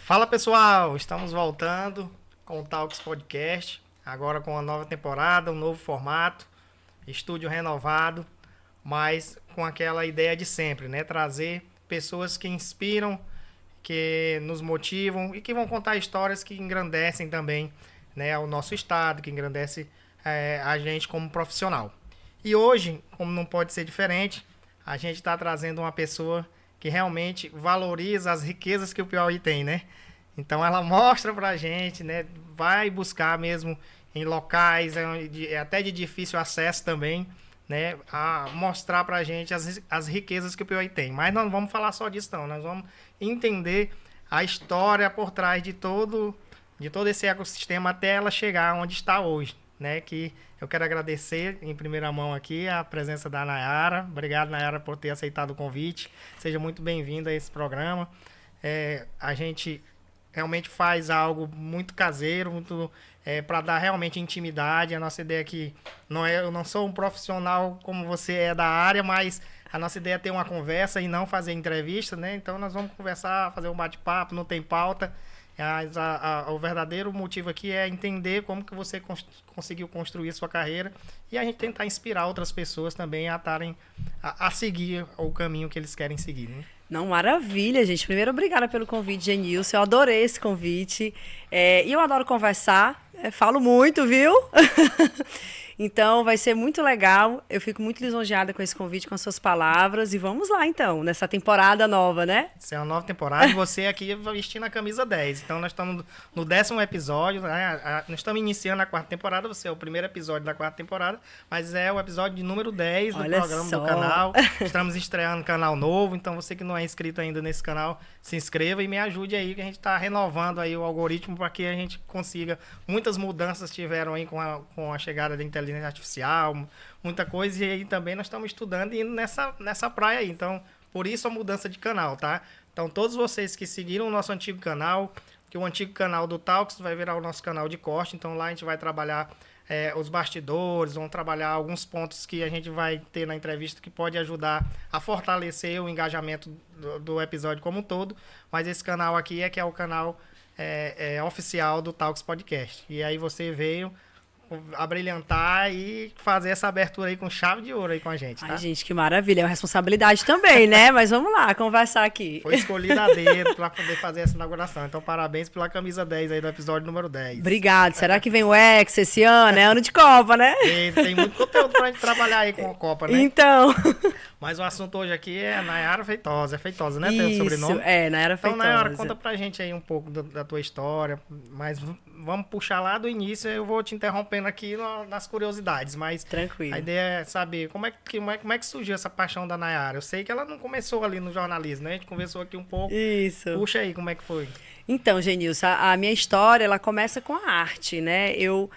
Fala pessoal, estamos voltando com o Talks Podcast, agora com uma nova temporada, um novo formato, estúdio renovado, mas com aquela ideia de sempre, né? Trazer pessoas que inspiram, que nos motivam e que vão contar histórias que engrandecem também, né, o nosso estado, que engrandece a gente como profissional. E hoje, como não pode ser diferente, a gente está trazendo uma pessoa que realmente valoriza as riquezas que o Piauí tem, né? Então ela mostra pra gente, né? Vai buscar mesmo em locais até de difícil acesso também, né? A mostrar pra gente as riquezas que o Piauí tem. Mas nós não vamos falar só disso, não. Nós vamos entender a história por trás de todo esse ecossistema até ela chegar onde está hoje, né? Que eu quero agradecer em primeira mão aqui a presença da Nayara. Obrigado, Nayara, por ter aceitado o convite. Seja muito bem-vinda a esse programa. A gente realmente faz algo muito caseiro, muito para dar realmente intimidade. A nossa ideia aqui eu não sou um profissional como você é da área, mas a nossa ideia é ter uma conversa e não fazer entrevista, né? Então nós vamos conversar, fazer um bate-papo, não tem pauta. O verdadeiro motivo aqui é entender como que você conseguiu construir sua carreira e a gente tentar inspirar outras pessoas também a seguir o caminho que eles querem seguir, né? Não, maravilha, gente. Primeiro, obrigada pelo convite, Genilson. Eu adorei esse convite. E eu adoro conversar. Falo muito, viu? Então, vai ser muito legal. Eu fico muito lisonjeada com esse convite, com as suas palavras. E vamos lá, então, nessa temporada nova, né? Essa é uma nova temporada e você aqui vestindo a camisa 10. Então, nós estamos no 10º episódio, né? Nós estamos iniciando a 4ª temporada. Você é o primeiro episódio da 4ª temporada, mas é o episódio de número 10 do programa do canal. Estamos estreando um canal novo, então você que não é inscrito ainda nesse canal, se inscreva e me ajude aí, que a gente está renovando aí o algoritmo para que a gente consiga. Muitas mudanças tiveram aí com a chegada da inteligência artificial, muita coisa, e aí também nós estamos estudando e indo nessa praia aí. Então, por isso a mudança de canal, tá? Então, todos vocês que seguiram o nosso antigo canal, que o antigo canal do Talks vai virar o nosso canal de corte, então lá a gente vai trabalhar os bastidores, vamos trabalhar alguns pontos que a gente vai ter na entrevista que pode ajudar a fortalecer o engajamento do episódio como um todo, mas esse canal aqui que é o canal oficial do Talks Podcast. E aí você veio abrilhantar e fazer essa abertura aí com chave de ouro aí com a gente, tá? Ai, gente, que maravilha. É uma responsabilidade também, né? Mas vamos lá, conversar aqui. Foi escolhida a dedo para poder fazer essa inauguração. Então, parabéns pela camisa 10 aí do episódio número 10. Obrigada. Será que vem o Hexa esse ano? É ano de Copa, né? Tem muito conteúdo pra gente trabalhar aí com a Copa, né? Então. Mas o assunto hoje aqui é Nayara Feitosa. É Feitosa, né? Isso, tem o sobrenome? Nayara Feitosa. Então, Nayara, conta pra gente aí um pouco da tua história, mas vamos puxar lá do início. Eu vou te interrompendo aqui nas curiosidades, mas tranquilo. A ideia é saber como é que surgiu essa paixão da Nayara. Eu sei que ela não começou ali no jornalismo, né? A gente conversou aqui um pouco. Isso. Puxa aí, como é que foi? Então, Genilson, a minha história, ela começa com a arte, né? Eu,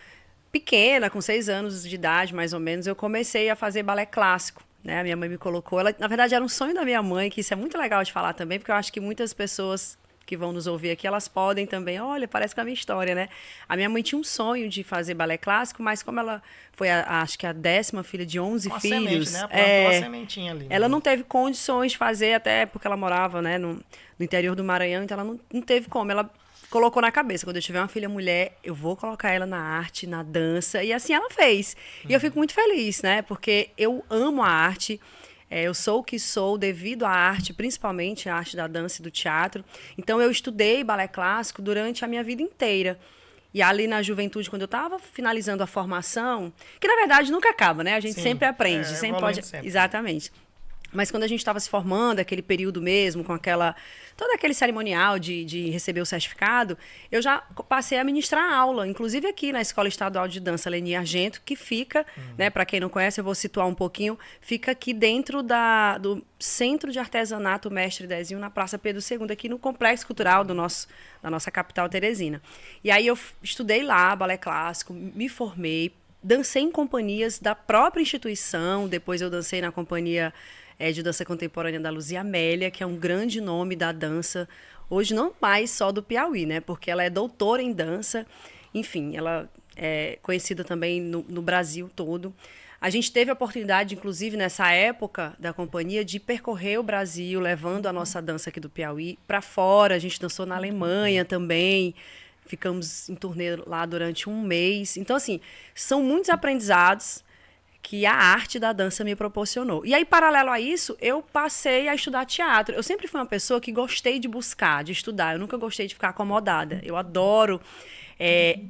pequena, com 6 anos de idade, mais ou menos, eu comecei a fazer balé clássico. Né? A minha mãe me colocou. Ela, na verdade, era um sonho da minha mãe, que isso é muito legal de falar também, porque eu acho que muitas pessoas que vão nos ouvir aqui, elas podem também, olha, parece com a minha história, né? A minha mãe tinha um sonho de fazer balé clássico, mas como ela foi, acho que a 10ª filha de 11 uma filhos... semente, né? Plantou a sementinha ali. Ela não teve condições de fazer, até porque ela morava, né, no interior do Maranhão, então ela não teve como. Ela colocou na cabeça, quando eu tiver uma filha mulher, eu vou colocar ela na arte, na dança, e assim ela fez. E eu fico muito feliz, né, porque eu amo a arte. Eu sou o que sou devido à arte, principalmente a arte da dança e do teatro. Então, eu estudei balé clássico durante a minha vida inteira. E ali na juventude, quando eu estava finalizando a formação, que na verdade nunca acaba, né? A gente sempre aprende, sempre pode... Sempre. Exatamente. Mas quando a gente estava se formando, aquele período mesmo, com todo aquele cerimonial de receber o certificado, eu já passei a ministrar aula, inclusive aqui na Escola Estadual de Dança Leni Argento, que fica, né, para quem não conhece, eu vou situar um pouquinho, fica aqui dentro do Centro de Artesanato Mestre Dezinho, na Praça Pedro II, aqui no Complexo Cultural da nossa capital Teresina. E aí eu estudei lá, balé clássico, me formei, dancei em companhias da própria instituição, depois eu dancei na companhia de dança contemporânea da Luzia Amélia, que é um grande nome da dança, hoje não mais só do Piauí, né? Porque ela é doutora em dança, enfim, ela é conhecida também no Brasil todo. A gente teve a oportunidade, inclusive, nessa época da companhia, de percorrer o Brasil, levando a nossa dança aqui do Piauí para fora. A gente dançou na Alemanha também. Ficamos em turnê lá durante um mês. Então, assim, são muitos aprendizados que a arte da dança me proporcionou. E aí, paralelo a isso, eu passei a estudar teatro. Eu sempre fui uma pessoa que gostei de buscar, de estudar. Eu nunca gostei de ficar acomodada. Eu adoro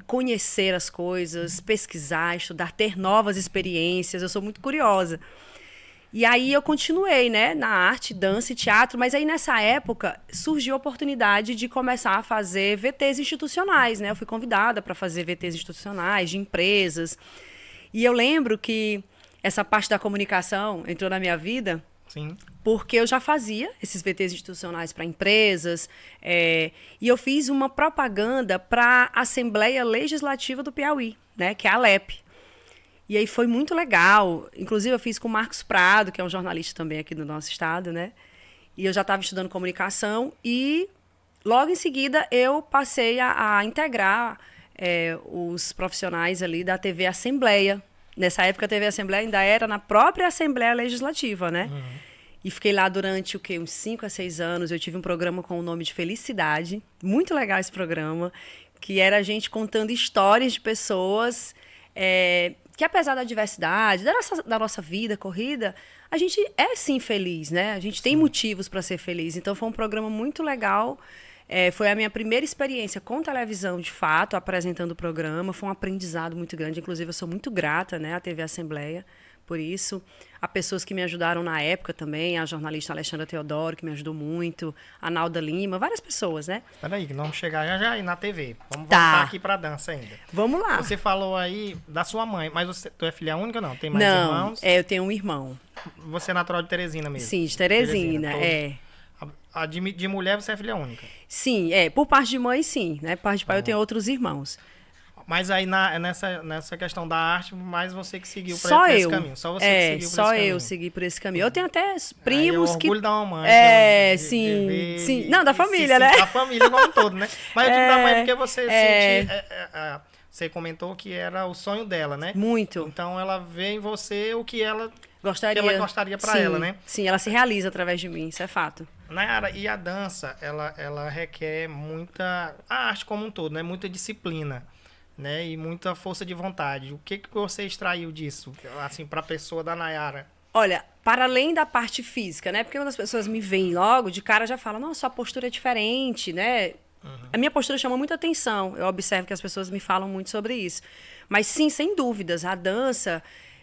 conhecer as coisas, pesquisar, estudar, ter novas experiências. Eu sou muito curiosa. E aí eu continuei, né, na arte, dança e teatro, mas aí nessa época surgiu a oportunidade de começar a fazer VTs institucionais, né? Eu fui convidada para fazer VTs institucionais de empresas. E eu lembro que essa parte da comunicação entrou na minha vida. Sim. Porque eu já fazia esses VTs institucionais para empresas, e eu fiz uma propaganda para a Assembleia Legislativa do Piauí, né, que é a ALEP. E aí foi muito legal. Inclusive, eu fiz com o Marcos Prado, que é um jornalista também aqui do nosso estado, né? E eu já estava estudando comunicação e logo em seguida eu passei a integrar os profissionais ali da TV Assembleia. Nessa época a TV Assembleia ainda era na própria Assembleia Legislativa, né? Uhum. E fiquei lá durante uns 5 a 6 anos. Eu tive um programa com o nome de Felicidade. Muito legal esse programa, que era a gente contando histórias de pessoas que, apesar da diversidade, da nossa vida corrida, a gente é sim feliz, né? A gente tem motivos para ser feliz. Então foi um programa muito legal. Foi a minha primeira experiência com televisão, de fato, apresentando o programa. Foi um aprendizado muito grande. Inclusive, eu sou muito grata, né, à TV Assembleia por isso. Há pessoas que me ajudaram na época também, a jornalista Alexandra Teodoro, que me ajudou muito, a Nalda Lima, várias pessoas, né? Espera aí, que vamos chegar já aí na TV. Vamos voltar aqui pra dança ainda. Vamos lá. Você falou aí da sua mãe, mas tu é filha única ou não? Tem mais irmãos? Não, eu tenho um irmão. Você é natural de Teresina mesmo? Sim, de Teresina, De mulher você é filha única? Sim, por parte de mãe, sim, né? Por parte de pai eu tenho outros irmãos. Mas aí nessa questão da arte, mais você que seguiu por esse caminho. Só você que seguiu por esse caminho. Só eu segui por esse caminho. Eu tenho até primos que... É o orgulho da mamãe. Sim. Não, da família, né? Da família como um todo, né? Mas eu digo da mãe porque você você comentou que era o sonho dela, né? Muito. Então ela vê em você o que ela gostaria para ela, né? Sim, ela se realiza através de mim, isso é fato. Nayara, e a dança, ela requer muita... A arte como um todo, né? Muita disciplina. Né, e muita força de vontade. O que você extraiu disso, assim, para a pessoa da Nayara? Olha, para além da parte física, né? Porque quando as pessoas me veem logo, de cara já falam, nossa, sua postura é diferente, né? Uhum. A minha postura chama muita atenção. Eu observo que as pessoas me falam muito sobre isso. Mas sim, sem dúvidas, a dança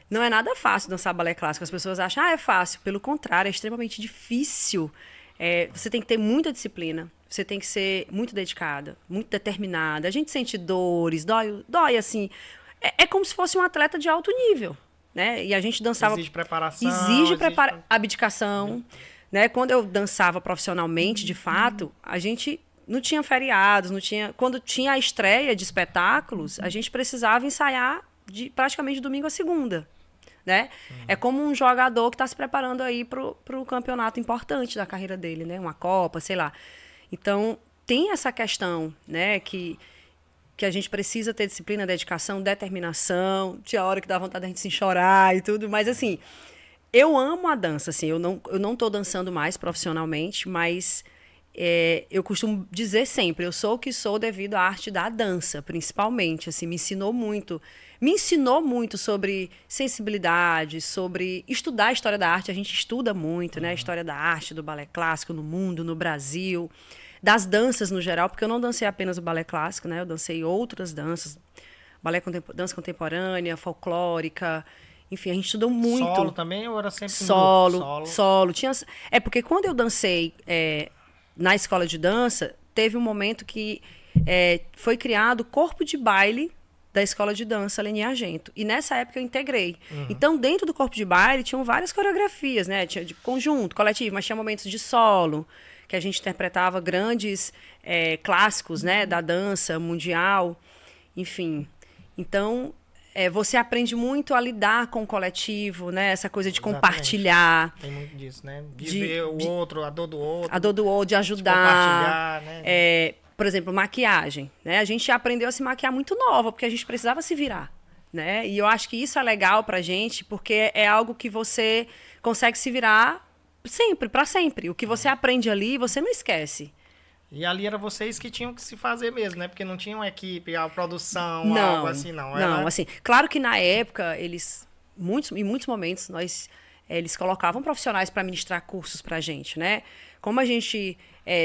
não é nada fácil dançar balé clássico. As pessoas acham, é fácil. Pelo contrário, é extremamente difícil. Você tem que ter muita disciplina. Você tem que ser muito dedicada, muito determinada. A gente sente dores, dói assim. É como se fosse um atleta de alto nível, né? E a gente dançava... Exige preparação. Abdicação. Né? Quando eu dançava profissionalmente, de fato, a gente não tinha feriados, não tinha... Quando tinha a estreia de espetáculos, a gente precisava ensaiar praticamente de domingo a segunda. Né? É como um jogador que está se preparando aí para o campeonato importante da carreira dele, né? Uma Copa, sei lá. Então, tem essa questão, né, que a gente precisa ter disciplina, dedicação, determinação. Tinha hora que dá vontade de a gente se chorar e tudo, mas assim, eu amo a dança, assim, eu não estou dançando mais profissionalmente, mas eu costumo dizer sempre, eu sou o que sou devido à arte da dança, principalmente, assim, me ensinou muito sobre sensibilidade, sobre estudar a história da arte. A gente estuda muito, né? A história da arte, do balé clássico no mundo, no Brasil, das danças no geral, porque eu não dancei apenas o balé clássico, né? Eu dancei outras danças, dança contemporânea, folclórica, enfim, a gente estudou muito. Solo também ou era sempre Solo. Porque quando eu dancei na escola de dança, teve um momento que foi criado o corpo de baile da escola de dança Leni Argento. E nessa época eu integrei. Uhum. Então, dentro do corpo de baile, tinham várias coreografias, né? Tinha de conjunto, coletivo, mas tinha momentos de solo, que a gente interpretava grandes clássicos, né? Da dança mundial, enfim. Então, você aprende muito a lidar com o coletivo, né? Essa coisa de compartilhar. Tem muito disso, né? De ver o outro, a dor do outro. A dor do outro, de ajudar. De compartilhar, né? Por exemplo, maquiagem, né? A gente aprendeu a se maquiar muito nova, porque a gente precisava se virar, né? E eu acho que isso é legal pra gente, porque é algo que você consegue se virar sempre, pra sempre. O que você aprende ali, você não esquece. E ali era vocês que tinham que se fazer mesmo, né? Porque não tinha uma equipe, a produção, Não, algo assim, não. não, assim, claro que na época, em muitos momentos, eles colocavam profissionais para ministrar cursos pra gente, né? Como a gente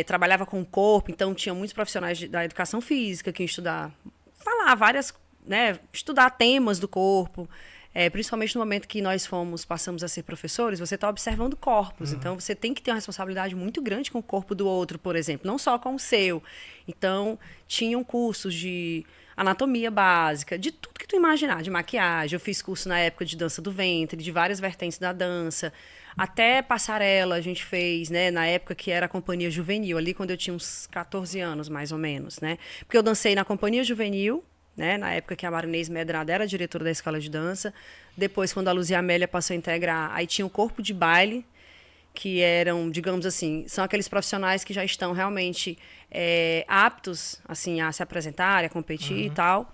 trabalhava com o corpo, então tinha muitos profissionais da educação física que iam falar várias, né? Estudar temas do corpo. Principalmente no momento que nós passamos a ser professores, você está observando corpos. Então, você tem que ter uma responsabilidade muito grande com o corpo do outro, por exemplo, não só com o seu. Então, tinham cursos de anatomia básica, de tudo que tu imaginar, de maquiagem. Eu fiz curso na época de dança do ventre, de várias vertentes da dança. Até passarela a gente fez, né, na época que era a companhia juvenil, ali quando eu tinha uns 14 anos, mais ou menos, né? Porque eu dancei na companhia juvenil, né, na época que a Marinês Medrada era diretora da escola de dança. Depois, quando a Luzia Amélia passou a integrar, aí tinha o corpo de baile, que eram, digamos assim, são aqueles profissionais que já estão realmente aptos assim, a se apresentar, a competir e tal.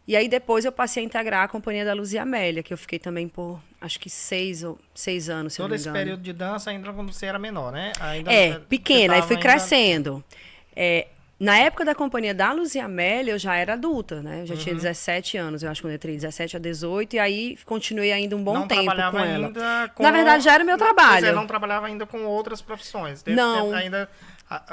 E aí depois eu passei a integrar a companhia da Luzia Amélia, que eu fiquei também por, acho que 6 anos, se eu não me engano. Todo esse período de dança ainda quando você era menor, né? Ainda pequena, aí fui crescendo. Na época da companhia da Luzia Amélia, eu já era adulta, né? Eu já tinha 17 anos, eu acho, quando eu entrei, 17 a 18, e aí continuei ainda um bom tempo com ela. Ainda Na verdade, já era o meu trabalho. Você não trabalhava ainda com outras profissões? Não. Ainda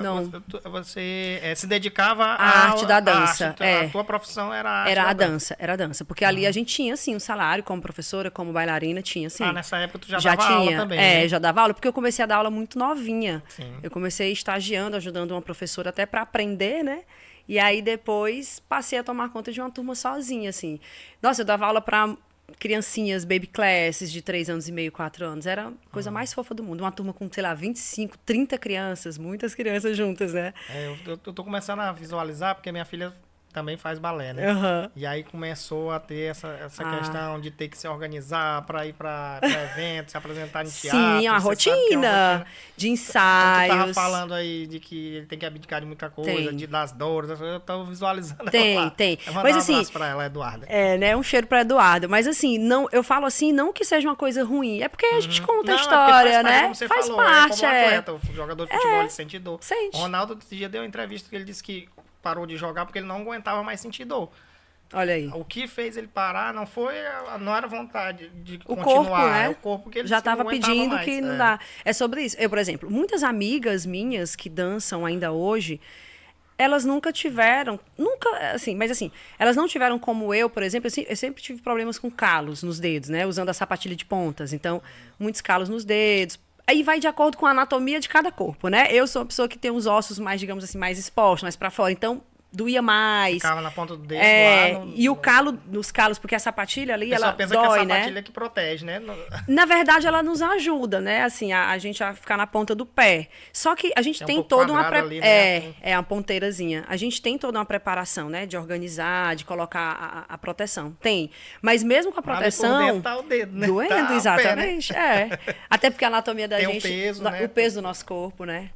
Não. Você se dedicava à arte da dança. A tua profissão era a arte Era da a dança, era a dança. Porque ali a gente tinha, assim, um salário como professora, como bailarina, tinha, assim. nessa época tu já dava aula também, né? Já dava aula, porque eu comecei a dar aula muito novinha. Sim. Eu comecei estagiando, ajudando uma professora até para aprender, né? E aí depois passei a tomar conta de uma turma sozinha, assim. Nossa, eu dava aula para criancinhas, baby classes de 3 anos e meio, 4 anos. Era a coisa mais fofa do mundo. Uma turma com, sei lá, 25, 30 crianças, muitas crianças juntas, né? Eu tô começando a visualizar, porque minha filha também faz balé, né? E aí começou a ter essa questão de ter que se organizar para ir para eventos, se apresentar em teatro. Sim, a rotina de ensaios. Tu tava falando aí de que ele tem que abdicar de muita coisa, das dores. Eu tô visualizando ela lá. Tem. Eu vou Mas dar um assim, abraço pra ela, Eduarda. Né? Um cheiro pra Eduarda. Mas assim, eu falo assim, não que seja uma coisa ruim. É porque a gente conta a história, né? Como você faz falou, parte, como atleta, o jogador de futebol, ele sente dor. Sente. O Ronaldo, outro dia, deu uma entrevista que ele disse que parou de jogar porque ele não aguentava mais sentir dor. Olha aí. O que fez ele parar não era vontade de o continuar, corpo, né? é o corpo que ele já estava pedindo mais. que não dá. É sobre isso. Eu, por exemplo, muitas amigas minhas que dançam ainda hoje, elas nunca tiveram, mas assim, elas não tiveram como eu, por exemplo, eu sempre tive problemas com calos nos dedos, né? Usando a sapatilha de pontas. Então, muitos calos nos dedos. Aí vai de acordo com a anatomia de cada corpo, né? Eu sou uma pessoa que tem os ossos mais, digamos assim, mais expostos, mais para fora. Então, doía mais. Ficava na ponta do dedo lá. E o calo, nos calos, porque a sapatilha ali, ela pensa dói, que a né? sapatilha que protege, né? Na verdade, ela nos ajuda, né? Assim, a gente a ficar na ponta do pé. Só que a gente tem toda uma... ali, né? É uma ponteirazinha. A gente tem toda uma preparação, né? De organizar, de colocar a proteção. Tem. Mas mesmo com a proteção... Por dentro tá o dedo, né? Doendo, tá exatamente. Pé, né? Até porque a anatomia da tem gente... o peso, né? O peso do nosso corpo, né?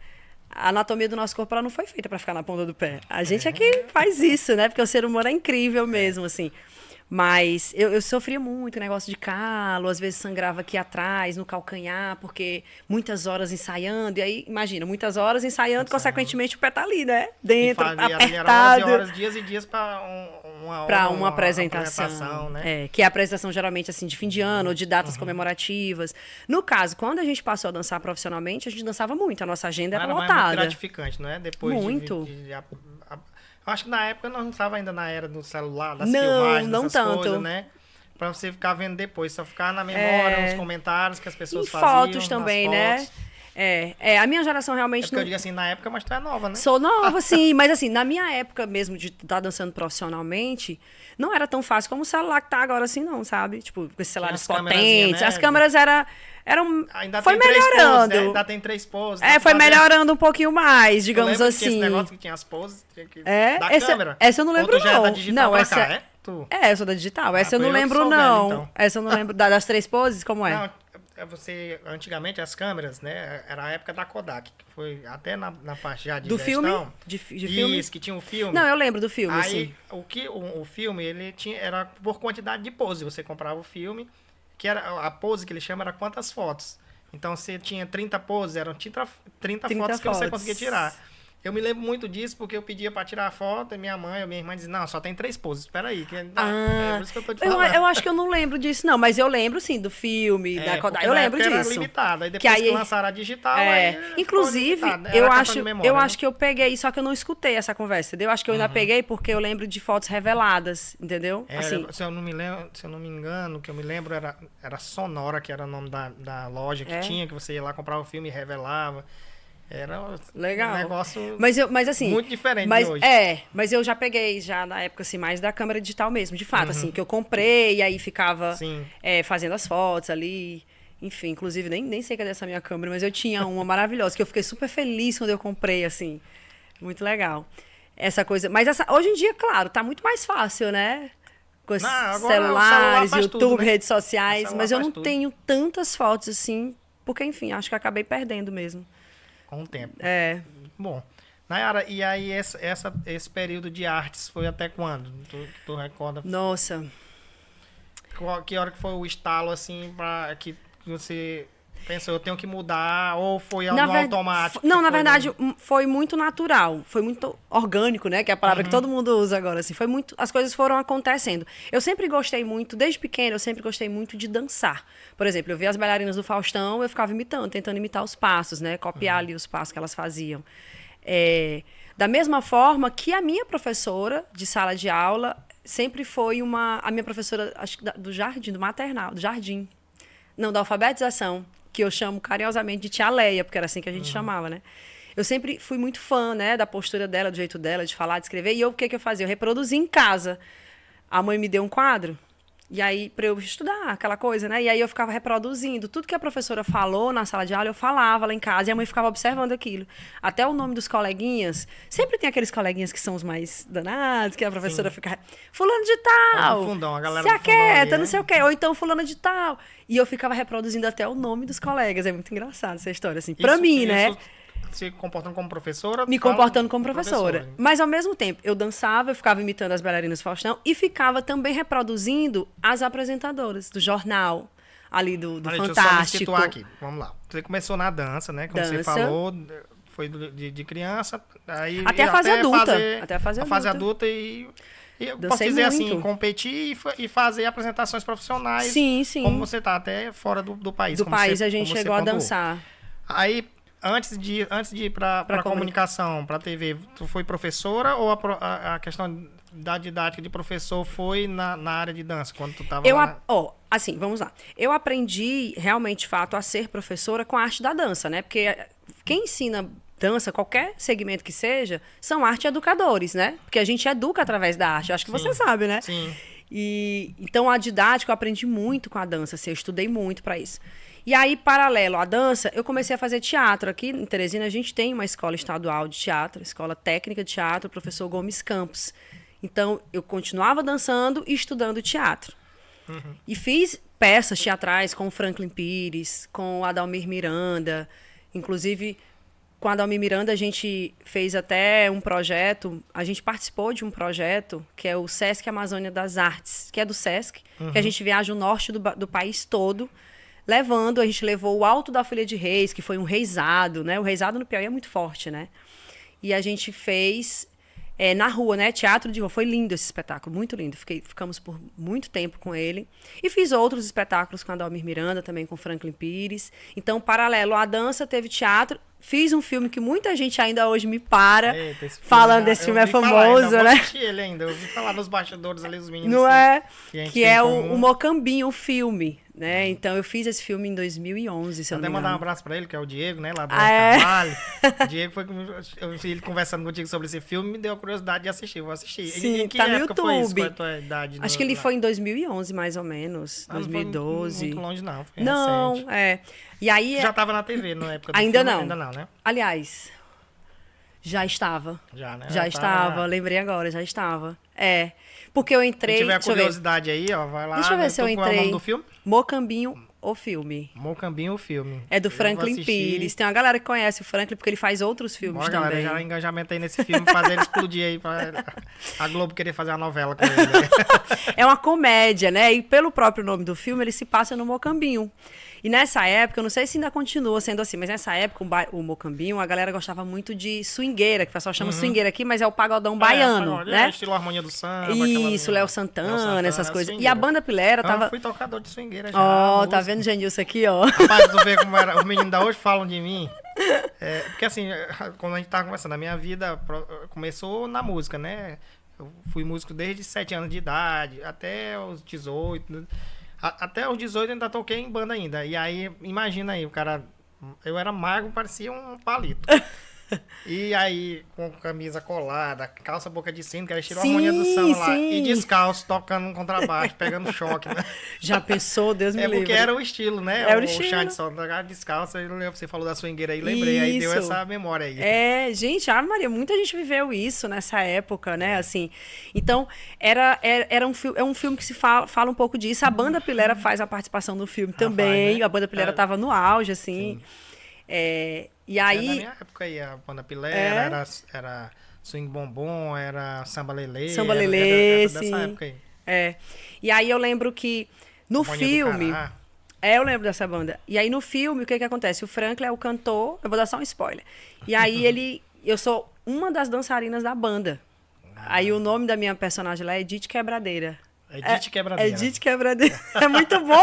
A anatomia do nosso corpo ela não foi feita para ficar na ponta do pé. A gente é que faz isso, né? Porque o ser humano é incrível mesmo, assim. Mas eu sofria muito, negócio de calo, às vezes sangrava aqui atrás, no calcanhar, porque muitas horas ensaiando. E aí, imagina, muitas horas ensaiando, consequentemente o pé tá ali, né? Dentro, apertado. Era horas, dias e dias para uma apresentação, né? Que é a apresentação geralmente assim de fim de ano ou de datas comemorativas. No caso, quando a gente passou a dançar profissionalmente, a gente dançava muito, a nossa agenda era lotada. Muito gratificante, não é? Depois muito. Eu acho que na época nós não estava ainda na era do celular, das filmagens, não dessas tanto. coisas, né? Pra você ficar vendo depois, só ficar na memória, nos comentários que as pessoas faziam. Fotos também, né? A minha geração realmente... Porque eu digo assim, na época, mas tu é nova, né? Sou nova, sim, mas assim, na minha época mesmo de estar dançando profissionalmente, não era tão fácil como o celular que tá agora assim, não, sabe? Tipo, com esses celulares potentes, né? as câmeras eram... Ainda foi tem melhorando. Poses, né? Ainda tem 3 poses. Foi melhorando um pouquinho mais, digamos assim. Que esse negócio que tinha as poses, tinha que da câmera. Essa eu não lembro, ou tu já não. É da digital não, essa cá, eu sou da digital. Essa eu não lembro, sou não. velho, então. Essa eu não lembro. Das 3 poses, como é? Não, antigamente as câmeras, né? Era a época da Kodak, que foi até na parte já de Do gestão. filme? De filme? Isso, que tinha um filme. Não, eu lembro do filme, Aí, sim. o filme, ele tinha, era por quantidade de pose. Você comprava o filme, que era a pose que ele chama era quantas fotos. Então, você tinha 30 poses, eram 30 fotos que você conseguia tirar. Eu me lembro muito disso, porque eu pedia pra tirar a foto, e minha mãe ou minha irmã dizia, não, só tem 3 poses, espera aí. É por isso que eu tô te falando. Eu acho que eu não lembro disso, não, mas eu lembro, sim, do filme, da Kodak, eu lembro disso. Era limitado, aí depois que lançaram a digital, aí inclusive, eu acho que eu peguei, só que eu não escutei essa conversa, entendeu? Eu acho que eu ainda peguei porque eu lembro de fotos reveladas, entendeu? Assim. Se eu não me engano, que eu me lembro era Sonora, que era o nome da loja que tinha, que você ia lá comprar o filme e revelava. Era legal. Um negócio mas, assim, muito diferente de hoje. Mas eu já peguei, já na época, assim, mais da câmera digital mesmo, de fato, assim, que eu comprei, e aí ficava fazendo as fotos ali. Enfim, inclusive, nem sei cadê essa minha câmera, mas eu tinha uma maravilhosa, que eu fiquei super feliz quando eu comprei, assim. Muito legal. Essa coisa. Mas hoje em dia, claro, tá muito mais fácil, né? Com os celulares, YouTube, tudo, né? Redes sociais. Mas eu não tenho tantas fotos, assim, porque, enfim, acho que acabei perdendo mesmo. Com o tempo. Bom. Nayara, e aí esse período de artes foi até quando? Tu recorda? Nossa. Que hora que foi o estalo, assim, que você pensou, eu tenho que mudar, ou foi algo automático? Não, na verdade, foi muito natural, foi muito orgânico, né? Que é a palavra que todo mundo usa agora, assim. As coisas foram acontecendo. Eu sempre gostei muito, desde pequena, eu sempre gostei muito de dançar. Por exemplo, eu via as bailarinas do Faustão, eu ficava imitando, tentando imitar os passos, né? Copiar ali os passos que elas faziam. Da mesma forma que a minha professora de sala de aula sempre foi a minha professora, acho que do jardim, do maternal, do jardim. Não, da alfabetização, que eu chamo carinhosamente de tia Leia, porque era assim que a gente chamava, né? Eu sempre fui muito fã, né, da postura dela, do jeito dela, de falar, de escrever. E o que eu fazia? Eu reproduzia em casa. A mãe me deu um quadro, e aí, para eu estudar, aquela coisa, né? E aí eu ficava reproduzindo. Tudo que a professora falou na sala de aula, eu falava lá em casa, e a mãe ficava observando aquilo. Até o nome dos coleguinhas. Sempre tem aqueles coleguinhas que são os mais danados, que a professora fica... Fulano de tal! Fundão, a galera se aquieta, não sei o quê. Ou então fulano de tal. E eu ficava reproduzindo até o nome dos colegas. É muito engraçado essa história, assim. Pra mim, né? Se comportando como professora? Me comportando como professora. Mas, ao mesmo tempo, eu dançava, eu ficava imitando as bailarinas do Faustão e ficava também reproduzindo as apresentadoras do jornal, ali do Fantástico. Deixa eu só me situar aqui. Vamos lá. Você começou na dança, né? Como você falou, foi de criança. Aí, até a fase adulta. Até a fase adulta e eu posso dizer muito. Assim, competir e fazer apresentações profissionais. Sim, sim. Como você tá até fora do país. Do país a gente chegou a dançar. Aí... Antes de ir para comunicação, para TV, tu foi professora ou a questão da didática de professor foi na área de dança, quando tu estava lá? Assim, vamos lá. Eu aprendi, realmente, de fato, a ser professora com a arte da dança, né? Porque quem ensina dança, qualquer segmento que seja, são arte-educadores, né? Porque a gente educa através da arte. Eu acho que você sabe, né? Sim. Então, a didática, eu aprendi muito com a dança, assim, eu estudei muito para isso. E aí, paralelo à dança, eu comecei a fazer teatro. Aqui em Teresina, a gente tem uma escola estadual de teatro, escola técnica de teatro, professor Gomes Campos. Então, eu continuava dançando e estudando teatro. E fiz peças teatrais com o Franklin Pires, com o Adalmir Miranda. Inclusive, com o Adalmir Miranda, a gente fez até um projeto, a gente participou de um projeto, que é o Sesc Amazônia das Artes, que é do Sesc, que a gente viaja o norte do país todo, a gente levou o Alto da Folha de Reis, que foi um reisado, né? O reisado no Piauí é muito forte, né? E a gente fez na rua, né? Teatro de rua. Foi lindo esse espetáculo, muito lindo. Ficamos por muito tempo com ele. E fiz outros espetáculos com a Adalmir Miranda, também com Franklin Pires. Então, paralelo à dança, teve teatro. Fiz um filme que muita gente ainda hoje me para falando desse filme é famoso, né? Eu assisti ele ainda, eu ouvi falar nos bastidores ali, os meninos. Não é? Que é o Mocambinho, o filme, né? Então, eu fiz esse filme em 2011, se eu não me engano. Mandar um abraço pra ele, que é o Diego, né? Lá do Carvalho. O Diego eu vi ele conversando contigo sobre esse filme, me deu a curiosidade de assistir. Eu vou assistir. Sim, em que tá no época YouTube. Foi isso? Qual é a tua idade? Acho que ele foi em 2011, mais ou menos. 2012. Não foi muito longe, não. Foi não, recente. E aí, já estava na TV na época do ainda filme? Não. Ainda não, né? Aliás, já estava. Já, né? Já estava, lembrei agora, já estava. Porque eu entrei... Se tiver curiosidade aí, ó, vai lá. Deixa eu ver se eu entrei. Qual é o nome do filme? Mocambinho, o filme. Mocambinho, o filme. É do Eu vou Franklin assistir. Pires. Tem uma galera que conhece o Franklin porque ele faz outros filmes Bora, galera, também. já engajamento aí nesse filme, fazer ele explodir aí pra a Globo querer fazer uma novela com ele. Né? É uma comédia, né? E pelo próprio nome do filme, ele se passa no Mocambinho. E nessa época, eu não sei se ainda continua sendo assim, mas nessa época, o Mocambinho, a galera gostava muito de swingueira, que o pessoal chama swingueira aqui, mas é o pagodão baiano, pagode, né? estilo Harmonia do Samba. Isso, Léo Santana, essas coisas. E a swingueira. banda Pilera Eu tava... fui tocador de swingueira já. Ó, tá músico. vendo, Genilson, aqui, ó. Rapaz, tu vê como era, os meninos da hoje falam de mim. Porque assim, quando a gente tava conversando, a minha vida começou na música, né? Eu fui músico desde 7 anos de idade, até os 18. Até os 18 eu ainda toquei em banda ainda. E aí, imagina aí, o cara... Eu era magro, parecia um palito. E aí, com camisa colada, calça boca de sino, que era estilo Harmonia do Samba lá. sim. E descalço, tocando um contrabaixo, pegando choque, né? Já pensou, Deus me É livre. porque era o estilo, né? Era o o estilo. chão de sol, descalço. Você falou da swingueira aí, lembrei. Aí deu Isso. essa memória aí. É, gente, Maria, muita gente viveu isso nessa época, né, assim. Então, era um filme que se fala um pouco disso. A banda Pilera faz a participação no filme também. faz, né? A banda Pilera tava no auge, assim. E É da aí... minha época aí, a banda Pilera, era Swing Bombom, era Samba Lelê. Samba era Lelê, dessa sim. época aí. E aí eu lembro que no Harmonia do filme... Cará. Eu lembro dessa banda. E aí no filme, o que acontece? O Franklin é o cantor, eu vou dar só um spoiler. E aí eu sou uma das dançarinas da banda. Aí o nome da minha personagem lá é Edith Quebradeira. Edith Quebradeira. Edith Quebradeira. É muito bom.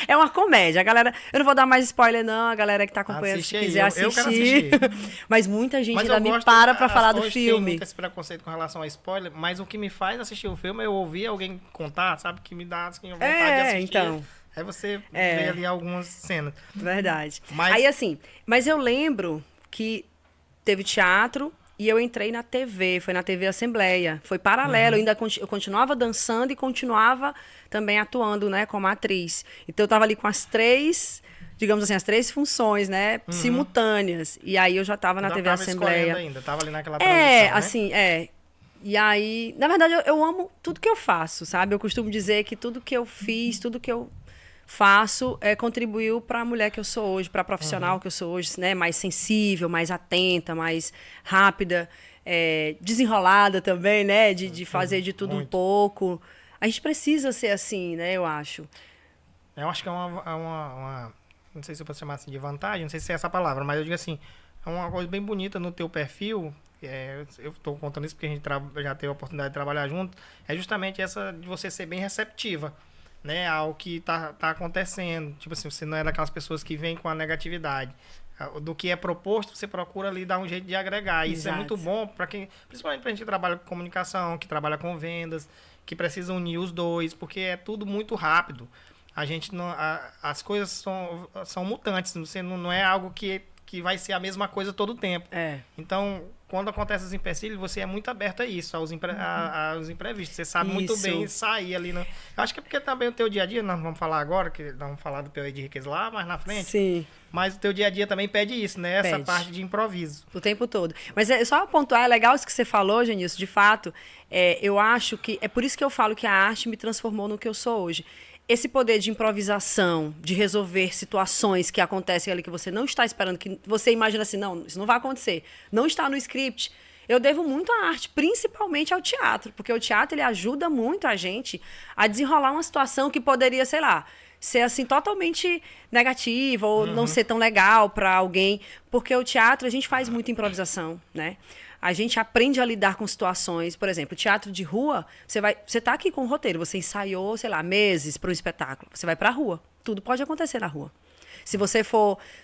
É uma comédia. A galera, eu não vou dar mais spoiler não, a galera que tá acompanhando, Assiste se aí, quiser eu assistir. quero assistir. Mas muita gente Mas ainda eu me gosto, para falar do hoje Tem filme. muito esse preconceito com relação a spoiler, mas o que me faz assistir o filme é eu ouvir alguém contar, sabe? Que me dá assim, vontade de assistir. Então. Aí você vê ali algumas cenas. Verdade. Mas- Aí assim, mas eu lembro que teve teatro e eu entrei na TV, foi na TV Assembleia. Foi paralelo, eu continuava dançando e continuava também atuando, né, como atriz. Então eu tava ali com as três, digamos assim, as três funções, né, simultâneas. E aí eu já tava na Ainda TV tava Assembleia. escolhendo ainda, tava ali naquela transição, né? Assim, E aí, na verdade, eu amo tudo que eu faço, sabe? Eu costumo dizer que tudo que eu fiz, tudo que eu faço contribuiu para a mulher que eu sou hoje, para a profissional que eu sou hoje, né? Mais sensível, mais atenta, mais rápida, desenrolada também, né? De fazer de tudo um Muito. pouco. A gente precisa ser assim, né? Eu acho. Eu acho que é uma não sei se eu posso chamar assim de vantagem, não sei se é essa a palavra, mas eu digo assim, é uma coisa bem bonita no teu perfil. Eu estou contando isso porque a gente já teve a oportunidade de trabalhar junto. É justamente essa de você ser bem receptiva, né, ao que tá acontecendo. Tipo assim, você não é daquelas pessoas que vêm com a negatividade. Do que é proposto, você procura ali dar um jeito de agregar. Isso é Exato. muito bom para quem, principalmente para a gente que trabalha com comunicação, que trabalha com vendas, que precisa unir os dois, porque é tudo muito rápido. A gente não, as coisas são mutantes. Você não é algo que vai ser a mesma coisa todo o tempo. Então, quando acontece os empecilhos, você é muito aberto a isso, aos imprevistos. Você sabe muito Isso. bem sair ali. Eu acho que é porque também o teu dia a dia, nós não vamos falar agora, que nós vamos falar do POE de riqueza lá mais na frente. Sim. Mas o teu dia a dia também pede isso, né? Essa Pede. parte de improviso. O tempo todo. Mas só pontuar, é legal isso que você falou, Genilson, de fato, eu acho que, é por isso que eu falo que a arte me transformou no que eu sou hoje. Esse poder de improvisação, de resolver situações que acontecem ali que você não está esperando, que você imagina assim, não, isso não vai acontecer, não está no script. Eu devo muito à arte, principalmente ao teatro, porque o teatro ele ajuda muito a gente a desenrolar uma situação que poderia, sei lá, ser assim totalmente negativa ou não ser tão legal para alguém, porque o teatro a gente faz muita improvisação, né? A gente aprende a lidar com situações, por exemplo, teatro de rua, você tá aqui com o roteiro, você ensaiou, sei lá, meses para um espetáculo, você vai para a rua, tudo pode acontecer na rua. Se você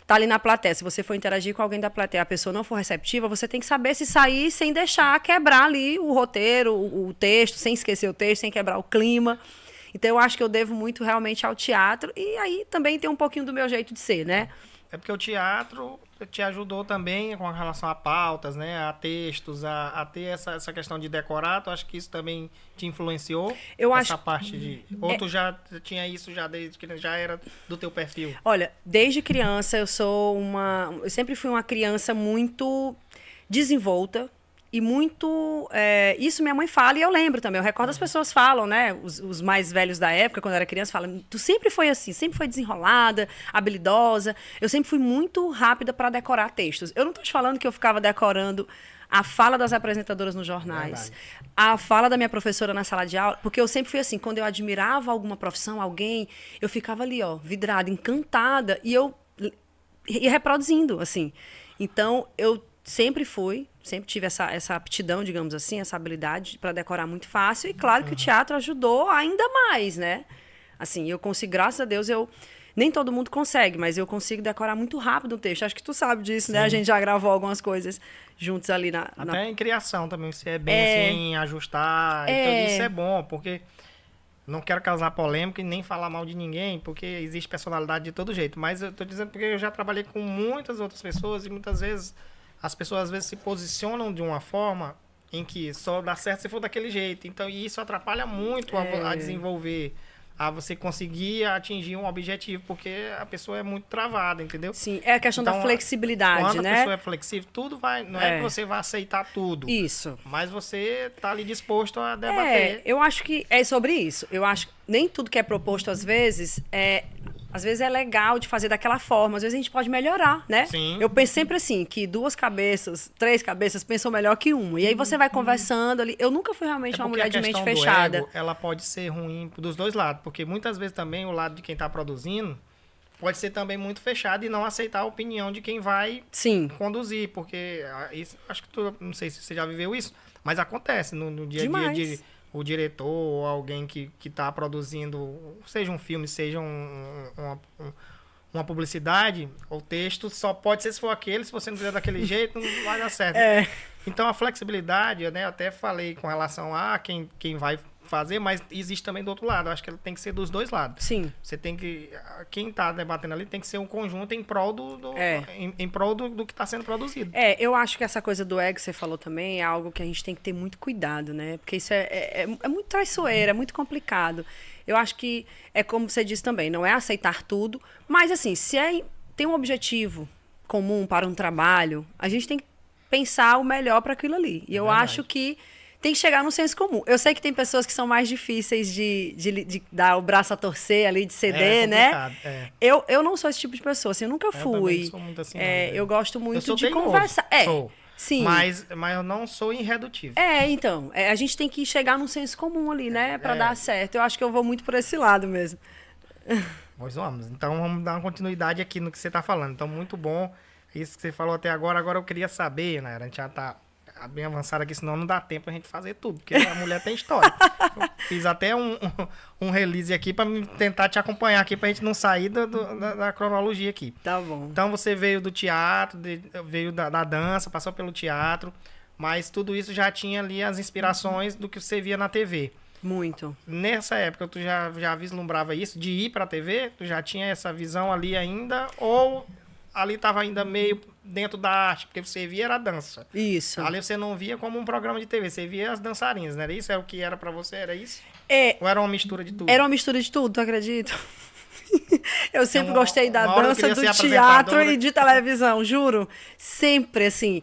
tá ali na plateia, se você for interagir com alguém da plateia, a pessoa não for receptiva, você tem que saber se sair sem deixar quebrar ali o roteiro, o texto, sem esquecer o texto, sem quebrar o clima. Então, eu acho que eu devo muito realmente ao teatro e aí também tem um pouquinho do meu jeito de ser, né? É porque o teatro te ajudou também com relação a pautas, né? A textos, a ter essa questão de decorar. Eu acho que isso também te influenciou? Eu essa acho- parte de... Ou tu já tinha isso já desde que já era do teu perfil? Olha, desde criança eu sempre fui uma criança muito desenvolta e muito... isso minha mãe fala e eu lembro também. Eu recordo as pessoas falam, né? Os mais velhos da época, quando eu era criança, falam, tu sempre foi assim, sempre foi desenrolada, habilidosa. Eu sempre fui muito rápida para decorar textos. Eu não tô te falando que eu ficava decorando a fala das apresentadoras nos jornais, a fala da minha professora na sala de aula, porque eu sempre fui assim, quando eu admirava alguma profissão, alguém, eu ficava ali, ó, vidrada, encantada, e eu ia reproduzindo, assim. Então, eu sempre tive essa aptidão, digamos assim, essa habilidade para decorar muito fácil, e claro que o teatro ajudou ainda mais, né? Assim, eu consigo, graças a Deus, nem todo mundo consegue, mas eu consigo decorar muito rápido o texto. Acho que tu sabe disso, né? A gente já gravou algumas coisas juntos ali Até em criação também, você é bem assim, em ajustar. Então, isso é bom, porque não quero causar polêmica e nem falar mal de ninguém, porque existe personalidade de todo jeito. Mas eu tô dizendo porque eu já trabalhei com muitas outras pessoas e muitas vezes as pessoas às vezes se posicionam de uma forma em que só dá certo se for daquele jeito. Então, e isso atrapalha muito a desenvolver, a você conseguir atingir um objetivo, porque a pessoa é muito travada, entendeu? Sim, é a questão da flexibilidade, quando né? Quando a pessoa é flexível, tudo vai... Não é que você vai aceitar tudo. Isso. Mas você tá ali disposto a debater. Eu acho que é sobre isso. Eu acho que nem tudo que é proposto, às vezes é legal de fazer daquela forma. Às vezes a gente pode melhorar, né? Sim. Eu penso sempre assim, que 2 cabeças, 3 cabeças pensam melhor que uma. E aí você vai conversando ali. Eu nunca fui realmente uma mulher de mente fechada. Ego, ela pode ser ruim dos dois lados, porque muitas vezes também o lado de quem está produzindo pode ser também muito fechado e não aceitar a opinião de quem vai conduzir, porque isso, acho que não sei se você já viveu isso, mas acontece no dia a dia o diretor ou alguém que está produzindo, seja um filme, seja uma publicidade, o texto só pode ser se for aquele, se você não fizer daquele jeito, não vai dar certo. Então, a flexibilidade, né, eu até falei com relação a quem vai fazer, mas existe também do outro lado. Eu acho que ela tem que ser dos dois lados. Sim. Você tem que... Quem está debatendo ali tem que ser um conjunto em prol em prol do que está sendo produzido. Eu acho que essa coisa do ego que você falou também é algo que a gente tem que ter muito cuidado, né? Porque isso é muito traiçoeiro, é muito complicado. Eu acho que é como você disse também, não é aceitar tudo, mas assim, se tem um objetivo comum para um trabalho, a gente tem que pensar o melhor para aquilo ali. E eu acho que tem que chegar no senso comum. Eu sei que tem pessoas que são mais difíceis de dar o braço a torcer ali, de ceder, né? Eu não sou esse tipo de pessoa, assim, eu nunca fui. Eu também não sou muito assim, eu gosto muito de teimoso, conversar. Sou. Sim. Mas eu não sou irredutível. Então, a gente tem que chegar num senso comum ali, né? Pra dar certo. Eu acho que eu vou muito por esse lado mesmo. Pois vamos. Então, vamos dar uma continuidade aqui no que você tá falando. Então, muito bom isso que você falou até agora. Agora, eu queria saber, né? A gente já tá bem avançado aqui, senão não dá tempo a gente fazer tudo, porque a mulher tem história. Eu fiz até um release aqui para tentar te acompanhar aqui, pra gente não sair da cronologia aqui. Tá bom. Então você veio do teatro, veio da dança, passou pelo teatro, mas tudo isso já tinha ali as inspirações do que você via na TV. Muito. Nessa época, tu já vislumbrava isso, de ir pra TV? Tu já tinha essa visão ali ainda? Ou ali estava ainda meio dentro da arte, porque você via era a dança. Isso. Ali você não via como um programa de TV, você via as dançarinas, não era isso? É o que era pra você, era isso? Ou era uma mistura de tudo? Era uma mistura de tudo, tu acredita? Eu sempre gostei da dança, do teatro e de televisão, juro. Sempre, assim.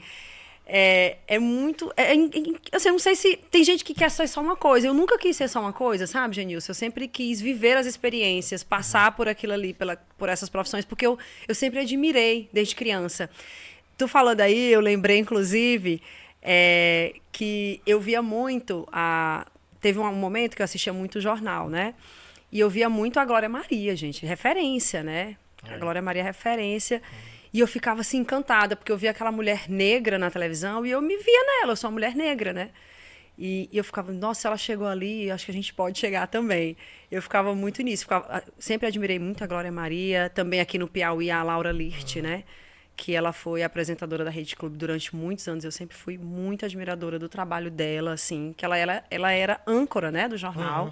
Assim, eu não sei se tem gente que quer ser só uma coisa. Eu nunca quis ser só uma coisa, sabe, Genilson? Eu sempre quis viver as experiências, passar por aquilo ali, por essas profissões, porque eu sempre admirei desde criança. Tu falando aí, eu lembrei, inclusive, que eu via muito teve um momento que eu assistia muito jornal, né? E eu via muito a Glória Maria, gente, referência, né? A Glória Maria é referência. E eu ficava assim encantada, porque eu via aquela mulher negra na televisão e eu me via nela, eu sou uma mulher negra, né? E eu ficava, nossa, ela chegou ali, acho que a gente pode chegar também. Eu ficava muito nisso, sempre admirei muito a Glória Maria, também aqui no Piauí a Laura Lirt, né? Que ela foi apresentadora da Rede Clube durante muitos anos. Eu sempre fui muito admiradora do trabalho dela, assim, que ela era âncora, né, do jornal.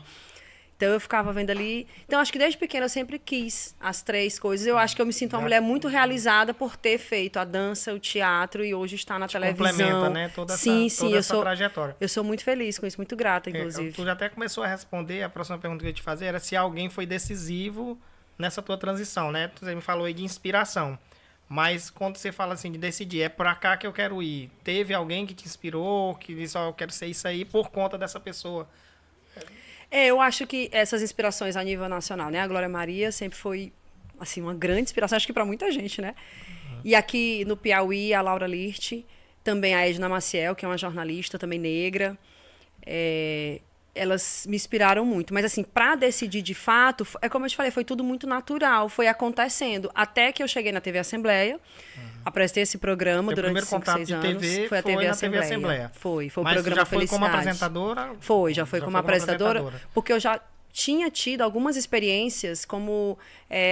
Então, eu ficava vendo ali... Então, acho que desde pequena eu sempre quis as 3 coisas. Eu acho que eu me sinto uma mulher muito realizada por ter feito a dança, o teatro e hoje estar na televisão. Complementa, né? Toda essa trajetória. Eu sou muito feliz com isso, muito grata, inclusive. Tu já até começou a responder, a próxima pergunta que eu ia te fazer era se alguém foi decisivo nessa tua transição, né? Você me falou aí de inspiração. Mas quando você fala assim de decidir, é pra cá que eu quero ir. Teve alguém que te inspirou, que disse, ó, eu quero ser isso aí por conta dessa pessoa? Eu acho que essas inspirações a nível nacional, né? A Glória Maria sempre foi, assim, uma grande inspiração, acho que para muita gente, né? E aqui no Piauí, a Laura Lirt, também a Edna Maciel, que é uma jornalista também negra. Elas me inspiraram muito. Mas, assim, para decidir de fato, é como eu te falei, foi tudo muito natural, foi acontecendo. Até que eu cheguei na TV Assembleia, apresentei esse programa durante 5, 6 anos. TV foi a foi TV na Assembleia. TV Assembleia. Foi o Mas programa já foi Felicidade. como apresentadora? Já foi como apresentadora, porque eu já tinha tido algumas experiências como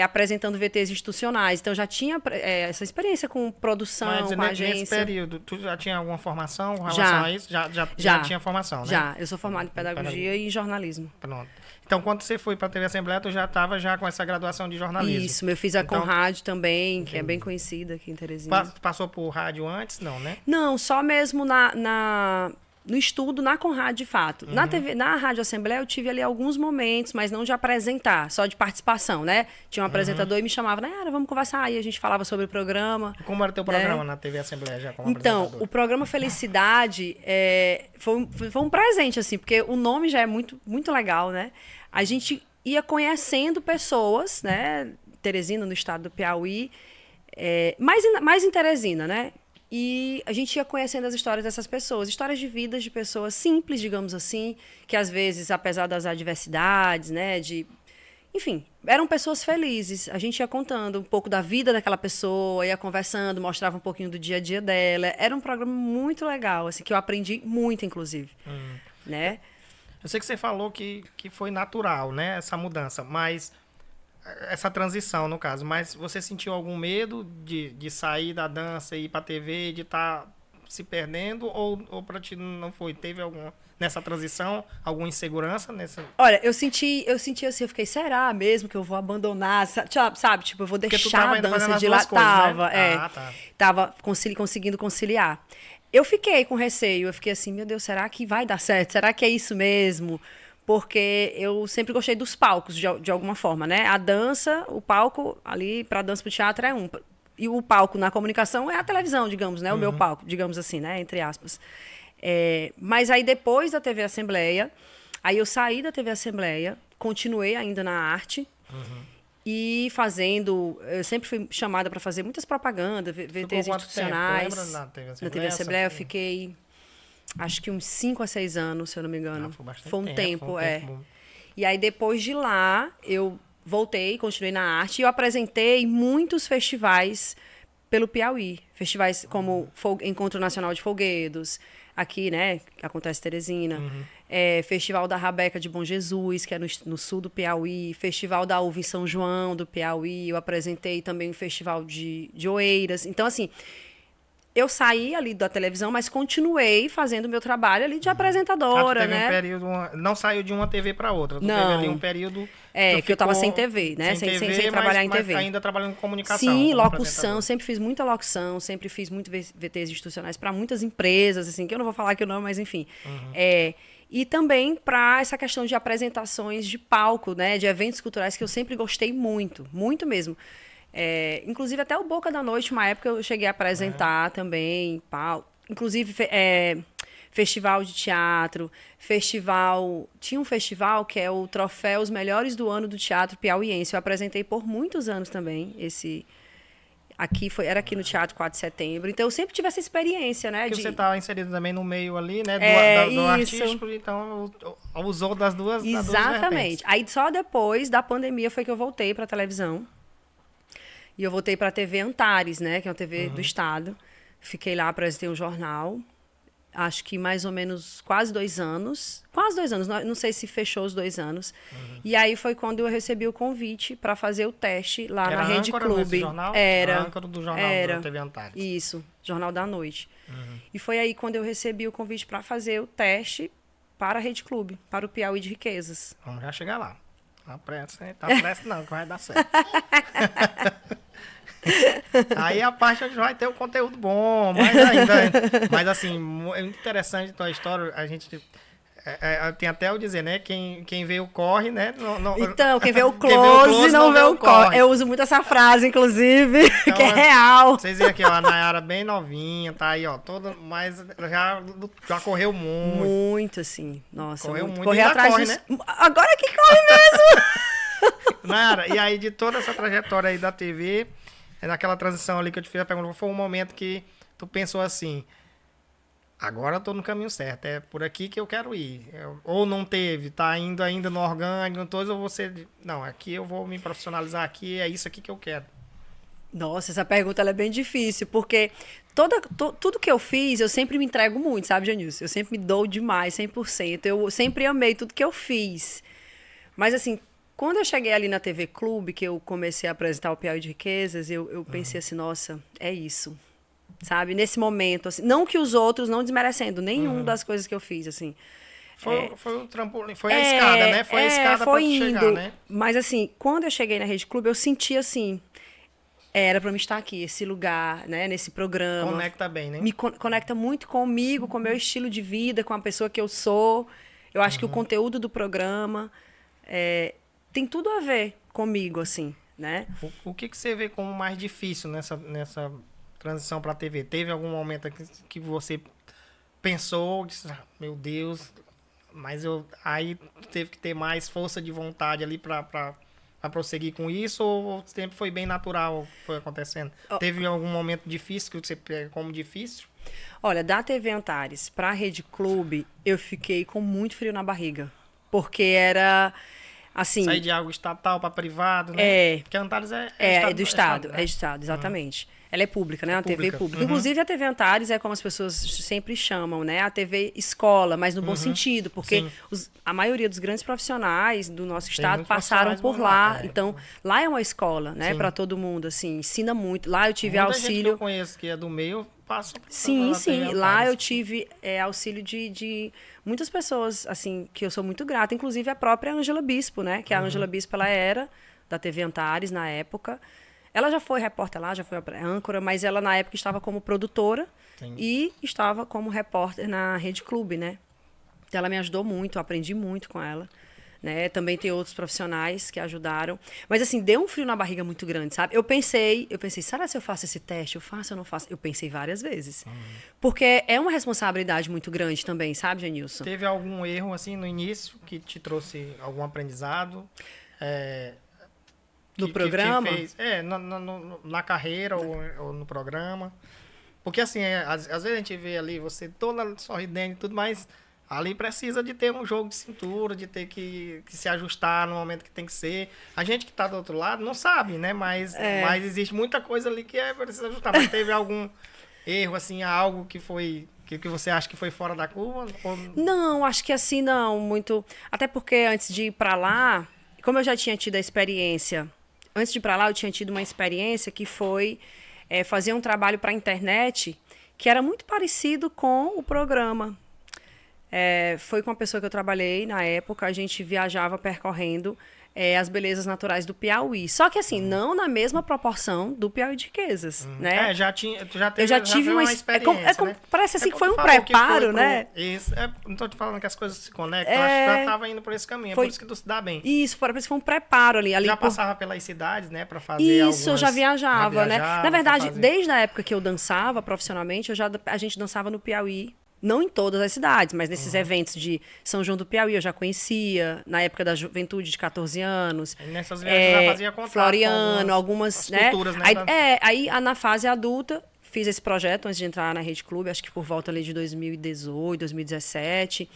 apresentando VTs institucionais. Então, já tinha essa experiência com produção, Mas com agência. nesse período, tu já tinha alguma formação com relação a isso? Já tinha formação, né? Já. Eu sou formada em pedagogia e em jornalismo. Pronto. Então, quando você foi para a TV Assembleia, tu já estava já com essa graduação de jornalismo? Isso, eu fiz a então, Conrádio também, que é bem conhecida aqui em Teresina. Passou por rádio antes? Não, né? Não, só mesmo no estudo na Conrad, de fato. Na TV, na Rádio Assembleia, eu tive ali alguns momentos, mas não de apresentar, só de participação, né? Tinha um apresentador e me chamava, Nayara, vamos conversar. Aí a gente falava sobre o programa. E como era o teu programa na TV Assembleia já como Então, apresentador? o programa Felicidade foi um presente, assim, porque o nome já é muito, muito legal, né? A gente ia conhecendo pessoas, né? Teresina, no estado do Piauí, mais em Teresina, né? E a gente ia conhecendo as histórias dessas pessoas, histórias de vidas de pessoas simples, digamos assim, que às vezes, apesar das adversidades, né, enfim, eram pessoas felizes. A gente ia contando um pouco da vida daquela pessoa, ia conversando, mostrava um pouquinho do dia a dia dela. Era um programa muito legal, assim, que eu aprendi muito, inclusive, né? Eu sei que você falou que foi natural, né, essa mudança, mas essa transição, no caso, mas você sentiu algum medo de sair da dança e ir para a TV, de estar se perdendo, ou para ti não foi? Teve nessa transição, alguma insegurança nessa? Olha, eu senti assim, eu fiquei, será mesmo que eu vou abandonar, sabe? Tipo, eu vou deixar a dança de lá. Tava, né? Tava conseguindo conciliar. Eu fiquei com receio, eu fiquei assim, meu Deus, será que vai dar certo? Será que é isso mesmo? Porque eu sempre gostei dos palcos, de alguma forma, né? A dança, o palco ali, para dança, para o teatro é um. E o palco na comunicação é a televisão, digamos, né? O meu palco, digamos assim, né? Entre aspas. Mas aí, depois da TV Assembleia, aí eu saí da TV Assembleia, continuei ainda na arte e fazendo... Eu sempre fui chamada para fazer muitas propagandas, VTs institucionais. Lembra na TV Assembleia? Na TV Assembleia eu fiquei... Acho que uns 5 a 6 anos, se eu não me engano. Foi um tempo. E aí, depois de lá, eu voltei, continuei na arte. E eu apresentei muitos festivais pelo Piauí. Festivais como Encontro Nacional de Folguedos, aqui, né, que acontece em Teresina. Festival da Rabeca de Bom Jesus, que é no sul do Piauí. Festival da Uva em São João, do Piauí. Eu apresentei também o Festival de Oeiras. Então, assim... Eu saí ali da televisão, mas continuei fazendo o meu trabalho ali de apresentadora, teve né? um período, não saiu de uma TV para outra. Tu teve ali um período... que eu estava sem TV, né? Sem trabalhar em TV. Mas ainda trabalhando em comunicação. Sim, locução. Sempre fiz muita locução, sempre fiz muito VTs institucionais para muitas empresas, assim, que eu não vou falar que eu não, mas enfim. E também para essa questão de apresentações de palco, né? De eventos culturais que eu sempre gostei muito, muito mesmo. Inclusive até o Boca da Noite, uma época eu cheguei a apresentar também, inclusive festival de teatro, tinha um festival que é o Troféu Os Melhores do Ano do Teatro Piauiense, eu apresentei por muitos anos também, era aqui no Teatro 4 de Setembro, então eu sempre tive essa experiência, né? Porque você estava inserido também no meio ali, né, do artístico, então usou das duas Exatamente. Aí só depois da pandemia foi que eu voltei para a televisão. E eu voltei para a TV Antares, né? Que é uma TV do Estado. Fiquei lá, apresentei um jornal. Acho que mais ou menos quase 2 anos. Quase 2 anos. Não sei se fechou os 2 anos. E aí foi quando eu recebi o convite para fazer o teste lá na Rede Clube. Era âncora do jornal da TV Antares. Isso, Jornal da Noite. E foi aí quando eu recebi o convite para fazer o teste para a Rede Clube, para o Piauí de Riquezas. Vamos já chegar lá. Tá pressa não, que vai dar certo. Aí a parte onde vai ter o conteúdo bom, mas assim, é muito interessante a tua história. A gente Tem até o dizer, né? Quem vê o corre, né? Então, quem vê o quem vê o close não vê o corre. Eu uso muito essa frase, inclusive, Então, que é real. Vocês veem aqui, ó, a Nayara bem novinha, tá aí, ó, toda, mas já correu muito. Muito, assim. Nossa, Correu muito. Correr Ainda atrás corre, disso. né? Agora que corre mesmo. Nayara, e aí de toda essa trajetória aí da TV, naquela transição ali que eu te fiz a pergunta, foi um momento que tu pensou assim, agora eu tô no caminho certo, é por aqui que eu quero ir. Ou não teve, tá indo ainda no orgânico, ou você... Não, aqui eu vou me profissionalizar aqui, é isso aqui que eu quero. Nossa, essa pergunta ela é bem difícil, porque tudo que eu fiz, eu sempre me entrego muito, sabe, Janilson? Eu sempre me dou demais, 100%. Eu sempre amei tudo que eu fiz. Mas, assim, quando eu cheguei ali na TV Clube, que eu comecei a apresentar o Piauí de Riquezas, eu pensei assim, nossa, é isso. Sabe? Nesse momento, assim, não que os outros, não desmerecendo nenhum das coisas que eu fiz, assim. Foi o trampolim, foi a escada, né? Foi a escada pra tu chegar, né? Mas, assim, quando eu cheguei na Rede Clube, eu senti, assim, era pra mim estar aqui, esse lugar, né? Nesse programa. Conecta bem, né? Me conecta muito comigo, com o meu estilo de vida, com a pessoa que eu sou. Eu acho que o conteúdo do programa tem tudo a ver comigo, assim, né? O que você vê como mais difícil nessa transição para a TV? Teve algum momento que você pensou, disse, meu Deus, mas aí teve que ter mais força de vontade ali para prosseguir com isso, ou sempre foi bem natural, foi acontecendo? Teve algum momento difícil que você pega como difícil? Olha, da TV Antares para a Rede Clube, eu fiquei com muito frio na barriga, porque era assim... Sair de algo estatal para privado, né? Porque a Antares é do Estado, né? é do Estado, exatamente. Ela é pública, né? Uma TV pública. Uhum. Inclusive, a TV Antares é como as pessoas sempre chamam, né? A TV escola, mas no bom sentido, porque a maioria dos grandes profissionais do nosso estado passaram por lá. Então, lá é uma escola, né? Para todo mundo, assim, ensina muito. Lá eu tive Muita auxílio... gente que eu conheço que é do meio, passa... Sim. Lá eu tive auxílio de muitas pessoas, assim, que eu sou muito grata. Inclusive, a própria Ângela Bispo, né? Que a Ângela Bispo, ela era da TV Antares, na época. Ela já foi repórter lá, já foi âncora, mas ela, na época, estava como produtora e estava como repórter na Rede Clube, né? Então, ela me ajudou muito, eu aprendi muito com ela. Né? Também tem outros profissionais que ajudaram. Mas, assim, deu um frio na barriga muito grande, sabe? Eu pensei, será se eu faço esse teste? Eu faço ou não faço? Eu pensei várias vezes. Porque é uma responsabilidade muito grande também, sabe, Janilson? Teve algum erro, assim, no início que te trouxe algum aprendizado? No programa? Que fez, na carreira ou no programa. Porque, assim, às vezes a gente vê ali você toda sorridente e tudo, mas ali precisa de ter um jogo de cintura, de ter que se ajustar no momento que tem que ser. A gente que está do outro lado não sabe, né? Mas existe muita coisa ali que precisa ajustar. Mas teve algum erro, assim, algo que foi... que você acha que foi fora da curva? Ou... Não, acho que assim não, muito... Até porque antes de ir para lá, como eu já tinha tido a experiência... Antes de ir para lá, eu tinha tido uma experiência que foi fazer um trabalho para a internet que era muito parecido com o programa. Foi com uma pessoa que eu trabalhei na época, a gente viajava percorrendo as belezas naturais do Piauí. Só que, assim, não na mesma proporção do Piauí de Riquezas, né? Eu já tive uma experiência, né? Parece assim que foi um preparo, né? Isso, não estou te falando que as coisas se conectam, acho que já estava indo por esse caminho, por isso que tu se dá bem. Isso, parece que foi um preparo ali. Já passava pelas cidades, né, para fazer Isso, eu já viajava, né? Na verdade, desde a época que eu dançava profissionalmente, a gente dançava no Piauí. Não em todas as cidades, mas nesses eventos de São João do Piauí eu já conhecia, na época da juventude de 14 anos. E nessas viagens já fazia contato Floriano, com algumas, né? culturas, né? Aí, na fase adulta, fiz esse projeto antes de entrar na Rede Clube, acho que por volta ali de 2018, 2017,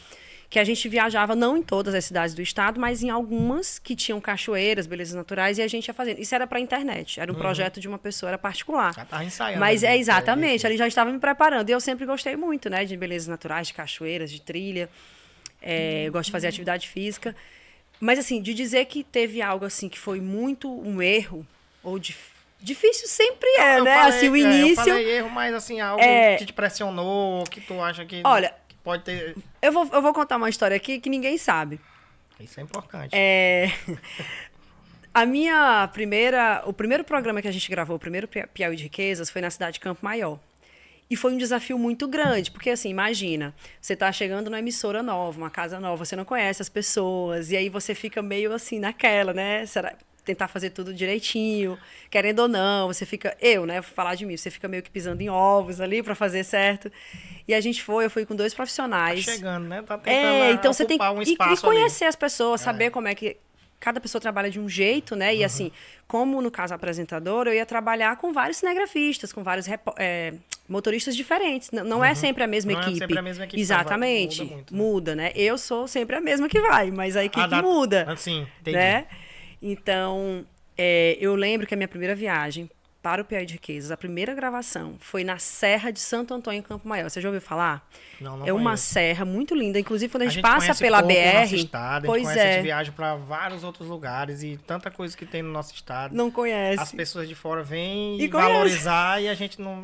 que a gente viajava não em todas as cidades do estado, mas em algumas que tinham cachoeiras, belezas naturais, e a gente ia fazendo. Isso era para a internet, era um projeto de uma pessoa, era particular. Já estava ensaiando. Mas exatamente, ali já estava me preparando. E eu sempre gostei muito, né, de belezas naturais, de cachoeiras, de trilha. Eu gosto de fazer atividade física. Mas, assim, de dizer que teve algo assim que foi muito um erro, ou difícil sempre né? Falei, assim, o início... Eu falei erro, mas, assim, algo que te pressionou, que tu acha que... Olha... Pode ter... Eu vou contar uma história aqui que ninguém sabe. Isso é importante. O primeiro programa que a gente gravou, o primeiro Piauí de Riquezas, foi na cidade de Campo Maior. E foi um desafio muito grande, porque assim, imagina, você tá chegando numa emissora nova, uma casa nova, você não conhece as pessoas, e aí você fica meio assim naquela, né? Será tentar fazer tudo direitinho, querendo ou não, você fica, né, vou falar de mim, você fica meio que pisando em ovos ali para fazer certo. E a gente eu fui com 2 profissionais. Tá chegando, né? Tá tentando então você tem que ocupar um espaço e conhecer ali. as pessoas, saber como é que cada pessoa trabalha de um jeito, né? E assim, como no caso apresentador, eu ia trabalhar com vários cinegrafistas, com vários motoristas diferentes. Não é sempre a mesma Não equipe. é sempre a mesma equipe. Exatamente. Muda muito, muda, né? Eu sou sempre a mesma que vai, mas a equipe muda. Sim, entendi. Né? Então, eu lembro que a minha primeira viagem para o Piauí de Requeijos, a primeira gravação foi na Serra de Santo Antônio, em Campo Maior. Você já ouviu falar? Não é uma conheço. serra muito linda. Inclusive, quando a gente conhece passa pela pouco o BR... nosso estado, pois a gente viaja para vários outros lugares e tanta coisa que tem no nosso estado. Não conhece. As pessoas de fora vêm E valorizar e a gente não...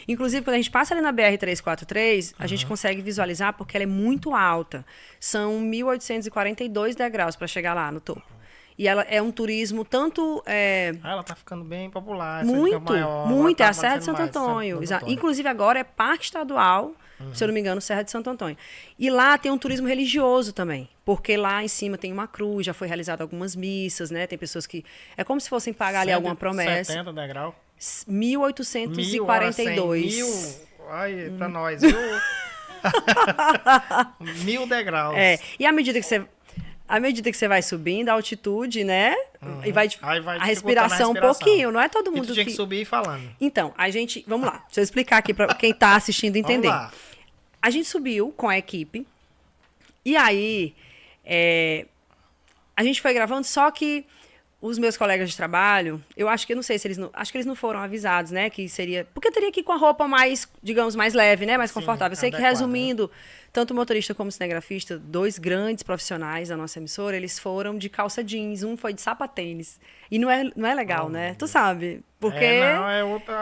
Inclusive, quando a gente passa ali na BR-343, a gente consegue visualizar porque ela é muito alta. São 1.842 degraus para chegar lá no topo. E ela é um turismo tanto... ela tá ficando bem popular. Muito, maior, muito. tá É a Serra de Santo Antônio. Inclusive, agora é Parque Estadual, se eu não me engano, Serra de Santo Antônio. E lá tem um turismo religioso também. Porque lá em cima tem uma cruz, já foi realizada algumas missas, né? Tem pessoas que... É como se fossem pagar ali alguma promessa. 70 degraus. 1.842. Ai, pra nós, viu? 1.000 degraus. E à medida que você vai subindo, a altitude, né? E vai a respiração um pouquinho, não é todo mundo tu tinha que subir falando. Então, vamos lá, deixa eu explicar aqui para quem tá assistindo entender. Vamos lá. A gente subiu com a equipe, e aí a gente foi gravando, só que os meus colegas de trabalho, eu acho que, eu não sei se acho que eles não foram avisados, né, que seria, porque eu teria que ir com a roupa mais, digamos, mais leve, né, mais confortável. Eu sei que, resumindo, tanto o motorista como o cinegrafista, 2 grandes profissionais da nossa emissora, eles foram de calça jeans, um foi de sapatênis. E não é legal, né? Tu sabe? Porque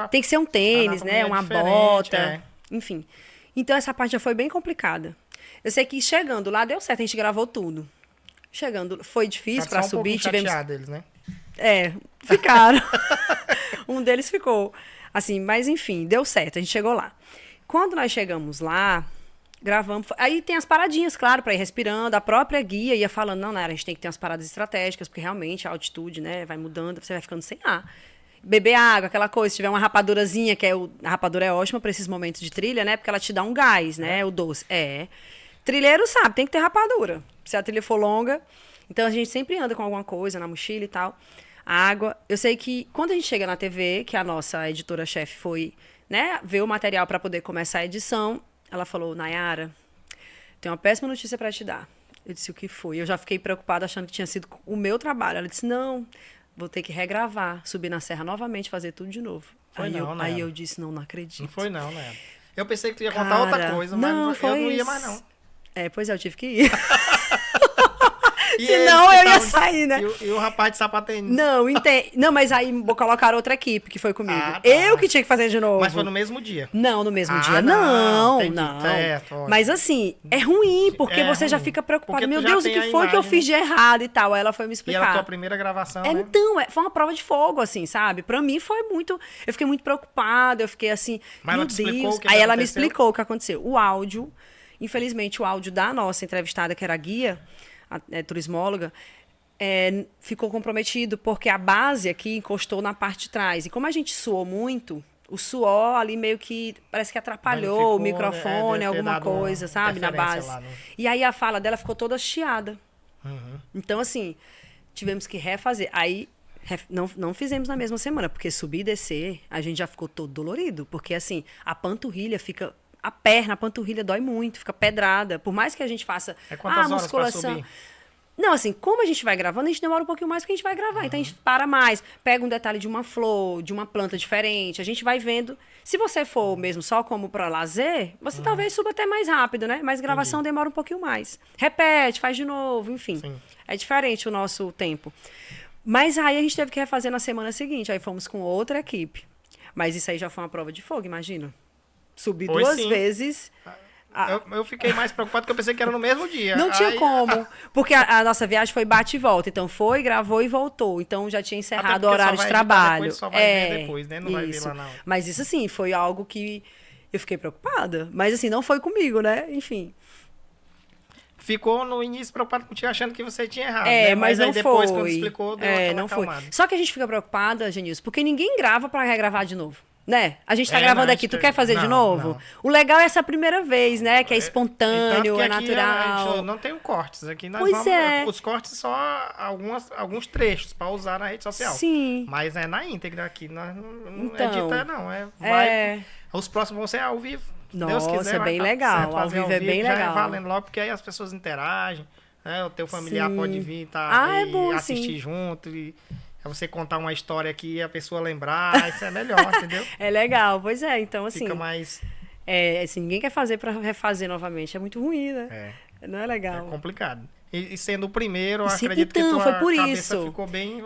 tem que ser um tênis, né, uma bota, enfim. Então, essa parte já foi bem complicada. Eu sei que chegando lá, deu certo, a gente gravou tudo. Chegando, foi difícil para subir. Tivemos eles, né? Ficaram. Um deles ficou. Assim, mas enfim, deu certo, a gente chegou lá. Quando nós chegamos lá, gravamos. Aí tem as paradinhas, claro, para ir respirando. A própria guia ia falando, não, Nara, a gente tem que ter umas paradas estratégicas, porque realmente a altitude, né, vai mudando, você vai ficando sem ar. Beber água, aquela coisa, se tiver uma rapadurazinha, a rapadura é ótima para esses momentos de trilha, né, porque ela te dá um gás, né, o doce. Trilheiro sabe, tem que ter rapadura. Se a trilha for longa. Então, a gente sempre anda com alguma coisa na mochila e tal. A água. Eu sei que quando a gente chega na TV, que a nossa editora-chefe foi, né, ver o material para poder começar a edição, ela falou, Nayara, tem uma péssima notícia para te dar. Eu disse, o que foi? Eu já fiquei preocupada achando que tinha sido o meu trabalho. Ela disse, não, vou ter que regravar, subir na serra novamente, fazer tudo de novo. Aí eu disse, não acredito. Não foi não, né? Eu pensei que tu ia contar outra coisa, mas eu não ia mais não. Pois é, eu tive que ir. Senão eu ia sair, né? E o rapaz de sapatênis? Não, mas aí colocaram outra equipe que foi comigo. Eu que tinha que fazer de novo. Mas foi no mesmo dia? Não, no mesmo dia. Não. Certo, mas assim, é ruim, porque você já fica preocupado. Meu Deus, o que foi que eu fiz de errado e tal? Aí ela foi me explicar. E era a tua primeira gravação, né? Então, foi uma prova de fogo, assim, sabe? Pra mim foi muito... Eu fiquei muito preocupada, eu fiquei assim, mas meu ela te explicou o que Aí ela me explicou o que aconteceu. O áudio, infelizmente, o áudio da nossa entrevistada, que era a guia, a turismóloga, ficou comprometido porque a base aqui encostou na parte de trás. E como a gente suou muito, o suor ali meio que parece que atrapalhou o microfone, alguma coisa, sabe? Na base. Lá, né? E aí a fala dela ficou toda chiada. Então, assim, tivemos que refazer. Aí não fizemos na mesma semana, porque subir e descer, a gente já ficou todo dolorido. Porque, assim, a panturrilha fica... A panturrilha dói muito, fica pedrada. Por mais que a gente faça quantas horas musculação. Pra subir? Não, assim, como a gente vai gravando, a gente demora um pouquinho mais porque a gente vai gravar. Então a gente para mais, pega um detalhe de uma flor, de uma planta diferente, a gente vai vendo. Se você for mesmo só como para lazer, você talvez suba até mais rápido, né? Mas gravação demora um pouquinho mais. Repete, faz de novo, enfim. Sim. É diferente o nosso tempo. Mas aí a gente teve que refazer na semana seguinte. Aí fomos com outra equipe. Mas isso aí já foi uma prova de fogo, imagina. Subir duas vezes Eu fiquei mais preocupado porque eu pensei que era no mesmo dia. Não tinha como. Porque a nossa viagem foi bate e volta. Então foi, gravou e voltou. Então já tinha encerrado o horário de trabalho. Depois, só vai ver depois, né? Não vai ver lá não. Mas isso assim, foi algo que eu fiquei preocupada. Mas assim, não foi comigo, né? Enfim. Ficou no início preocupado contigo, achando que você tinha errado, né? Mas aí não depois, foi. quando explicou, deu aquela não foi. acalmada. Só que a gente fica preocupada, Genilson, porque ninguém grava pra regravar de novo. Né? A gente tá não, gravando aqui, tu quer fazer de novo? Não. O legal é essa primeira vez, né? Que é espontâneo, que é aqui natural. não tem cortes. Aqui nós Pois vamos. é. Os cortes só alguns trechos pra usar na rede social. Sim. Mas é na íntegra aqui. Nós não Então, edita, não. Os próximos vão ser ao vivo. Deus Nossa, quiser, é bem vai legal. certo, Ao vivo é bem já legal. É valendo logo, porque aí as pessoas interagem. Né? O teu familiar pode vir é bom, assistir sim. junto. E é você contar uma história aqui e a pessoa lembrar. Isso é melhor, entendeu? É legal, pois é. Então, assim. Fica mais. Assim, ninguém quer fazer pra refazer novamente. É muito ruim, né? Não é legal. É complicado. E sendo o primeiro, eu E acredito que então, tua foi por cabeça isso. ficou bem.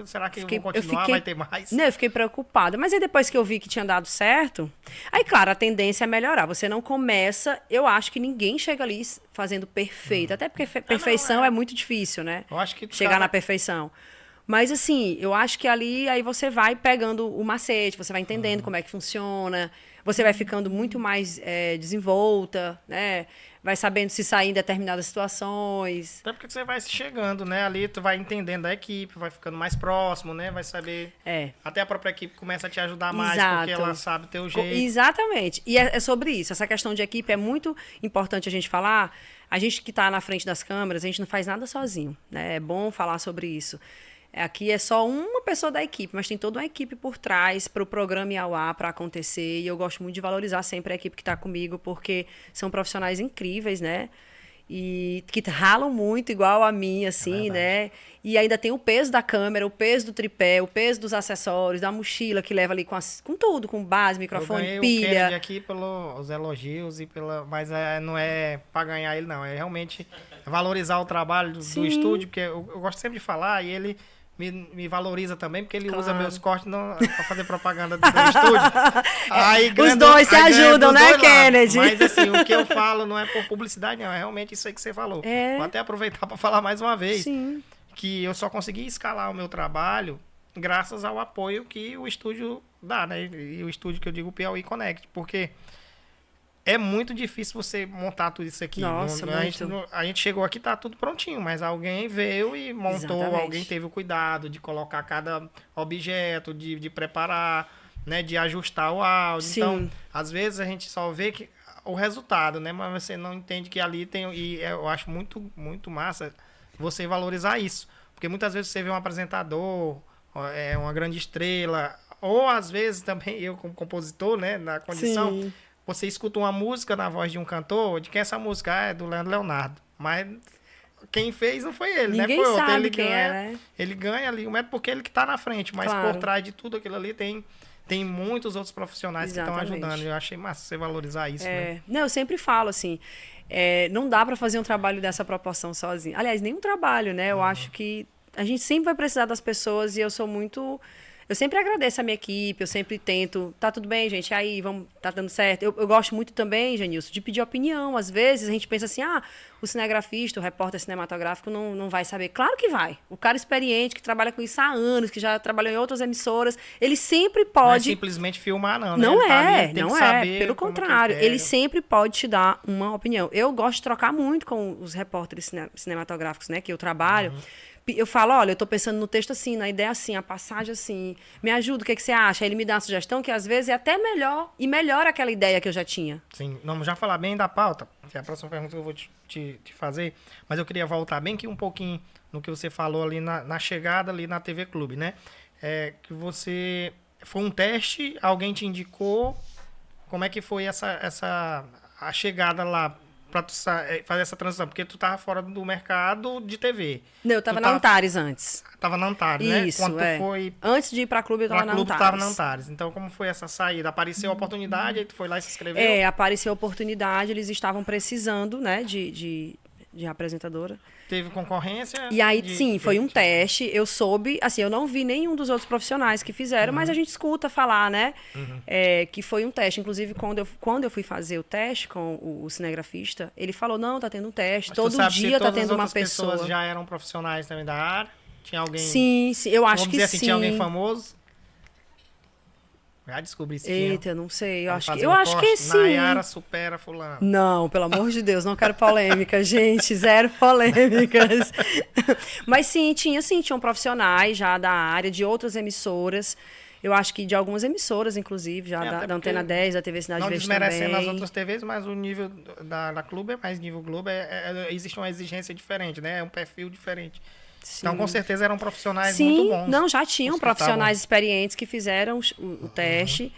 Será que eu vou eu continuar? Vai ter mais? Não, eu fiquei preocupada. Mas aí depois que eu vi que tinha dado certo, aí, claro, a tendência é melhorar. Você não começa. Eu acho que ninguém chega ali fazendo perfeito. Até porque perfeição é muito difícil, né? Eu acho que chegar na perfeição. Mas assim, eu acho que ali aí você vai pegando o macete, você vai entendendo como é que funciona, você vai ficando muito mais desenvolta, né? Vai sabendo se sair em determinadas situações. Até porque você vai se chegando, né? Ali tu vai entendendo a equipe, vai ficando mais próximo, né? Vai saber. Até a própria equipe começa a te ajudar mais, porque ela sabe o teu jeito. Exatamente. E é sobre isso. Essa questão de equipe é muito importante a gente falar. A gente que está na frente das câmeras, a gente não faz nada sozinho, né? É bom falar sobre isso. Aqui é só uma pessoa da equipe, mas tem toda uma equipe por trás para o programa ir ao ar, para acontecer. E eu gosto muito de valorizar sempre a equipe que está comigo, porque são profissionais incríveis, né? E que ralam muito, igual a mim, assim, né? E ainda tem o peso da câmera, o peso do tripé, o peso dos acessórios, da mochila que leva ali com tudo, com base, microfone, pilha. Eu ganhei o aqui pelos elogios, mas não é para ganhar ele, não. É realmente valorizar o trabalho do estúdio, porque eu gosto sempre de falar, e ele me valoriza também, porque ele usa meus cortes para fazer propaganda do estúdio. Aí, os dois se ajudam, né, Kennedy? Mas assim, o que eu falo não é por publicidade, não. É realmente isso aí que você falou. Vou até aproveitar para falar mais uma vez. Sim. Que eu só consegui escalar o meu trabalho graças ao apoio que o estúdio dá, né? E o estúdio que eu digo, o Piauí Connect. Porque é muito difícil você montar tudo isso aqui. Nossa, a gente chegou aqui, tá tudo prontinho, mas alguém veio e montou, Exatamente. Alguém teve o cuidado de colocar cada objeto, de preparar, né, de ajustar o áudio. Sim. Então, às vezes a gente só vê o resultado, né, mas você não entende que ali tem, e eu acho muito, muito massa você valorizar isso, porque muitas vezes você vê um apresentador, uma grande estrela, ou às vezes também eu como compositor, né, na condição. Sim. Você escuta uma música na voz de um cantor, de quem essa música é do Leandro Leonardo. Mas quem fez não foi ele, Ninguém né? Foi outro. sabe Ele quem ganha, né? Ele ganha ali, mas porque ele que está na frente. Mas Claro. por trás de tudo aquilo ali tem muitos outros profissionais que estão ajudando. Eu achei massa você valorizar isso, né? Não, eu sempre falo assim, não dá para fazer um trabalho dessa proporção sozinho. Aliás, nenhum trabalho, né? Eu acho que a gente sempre vai precisar das pessoas e eu sou muito... Eu sempre agradeço a minha equipe, eu sempre tento, tá tudo bem, gente, aí, tá dando certo. Eu gosto muito também, Janilson, de pedir opinião. Às vezes a gente pensa assim, o cinegrafista, o repórter cinematográfico não vai saber. Claro que vai. O cara experiente, que trabalha com isso há anos, que já trabalhou em outras emissoras, ele sempre pode... Não é simplesmente filmar, não, né? Não Não é. Pelo contrário, ele sempre pode te dar uma opinião. Eu gosto de trocar muito com os repórteres cinematográficos, né, que eu trabalho. Eu falo, olha, eu tô pensando no texto assim, na ideia assim, a passagem assim, me ajuda, o que você acha? Aí ele me dá uma sugestão que às vezes é até melhor e melhora aquela ideia que eu já tinha. Sim, vamos já falar bem da pauta, que é a próxima pergunta que eu vou te fazer, mas eu queria voltar bem aqui um pouquinho no que você falou ali na chegada ali na TV Clube, né? Que você... Foi um teste, alguém te indicou, como é que foi a chegada lá para tu fazer essa transição? Porque tu tava fora do mercado de TV. Não, eu tava na Antares antes. Tava na Antares, né? Isso, Quando tu foi... Antes de ir pra clube, eu tava na Antares. Tava na Antares. Então, como foi essa saída? Apareceu a oportunidade, aí tu foi lá e se inscreveu? Apareceu a oportunidade, eles estavam precisando, né, de de apresentadora. Teve concorrência? E aí, sim, foi um teste. Eu soube, assim, eu não vi nenhum dos outros profissionais que fizeram, mas a gente escuta falar, né? Que foi um teste. Inclusive, quando eu fui fazer o teste com o cinegrafista, ele falou, não, tá tendo um teste. Mas Todo dia tá tendo uma pessoa. As pessoas já eram profissionais também da área? Tinha alguém... Sim, eu acho vamos que dizer assim, sim. tinha alguém famoso? Já descobri se tinha. Eita, eu não sei. Eu acho que corte. sim. Nayara supera fulano. Não, pelo amor de Deus, não quero polêmica, gente. Zero polêmicas. Mas sim, tinham profissionais já da área, de outras emissoras. Eu acho que de algumas emissoras, inclusive, já da Antena 10, da TV Cidade Verde também. Não desmerecendo as outras TVs, mas o nível da Globo é mais nível Globo. Existe uma exigência diferente, né? É um perfil diferente. Sim. Então, com certeza, eram profissionais muito bons. Não, já tinham profissionais experientes que fizeram o teste.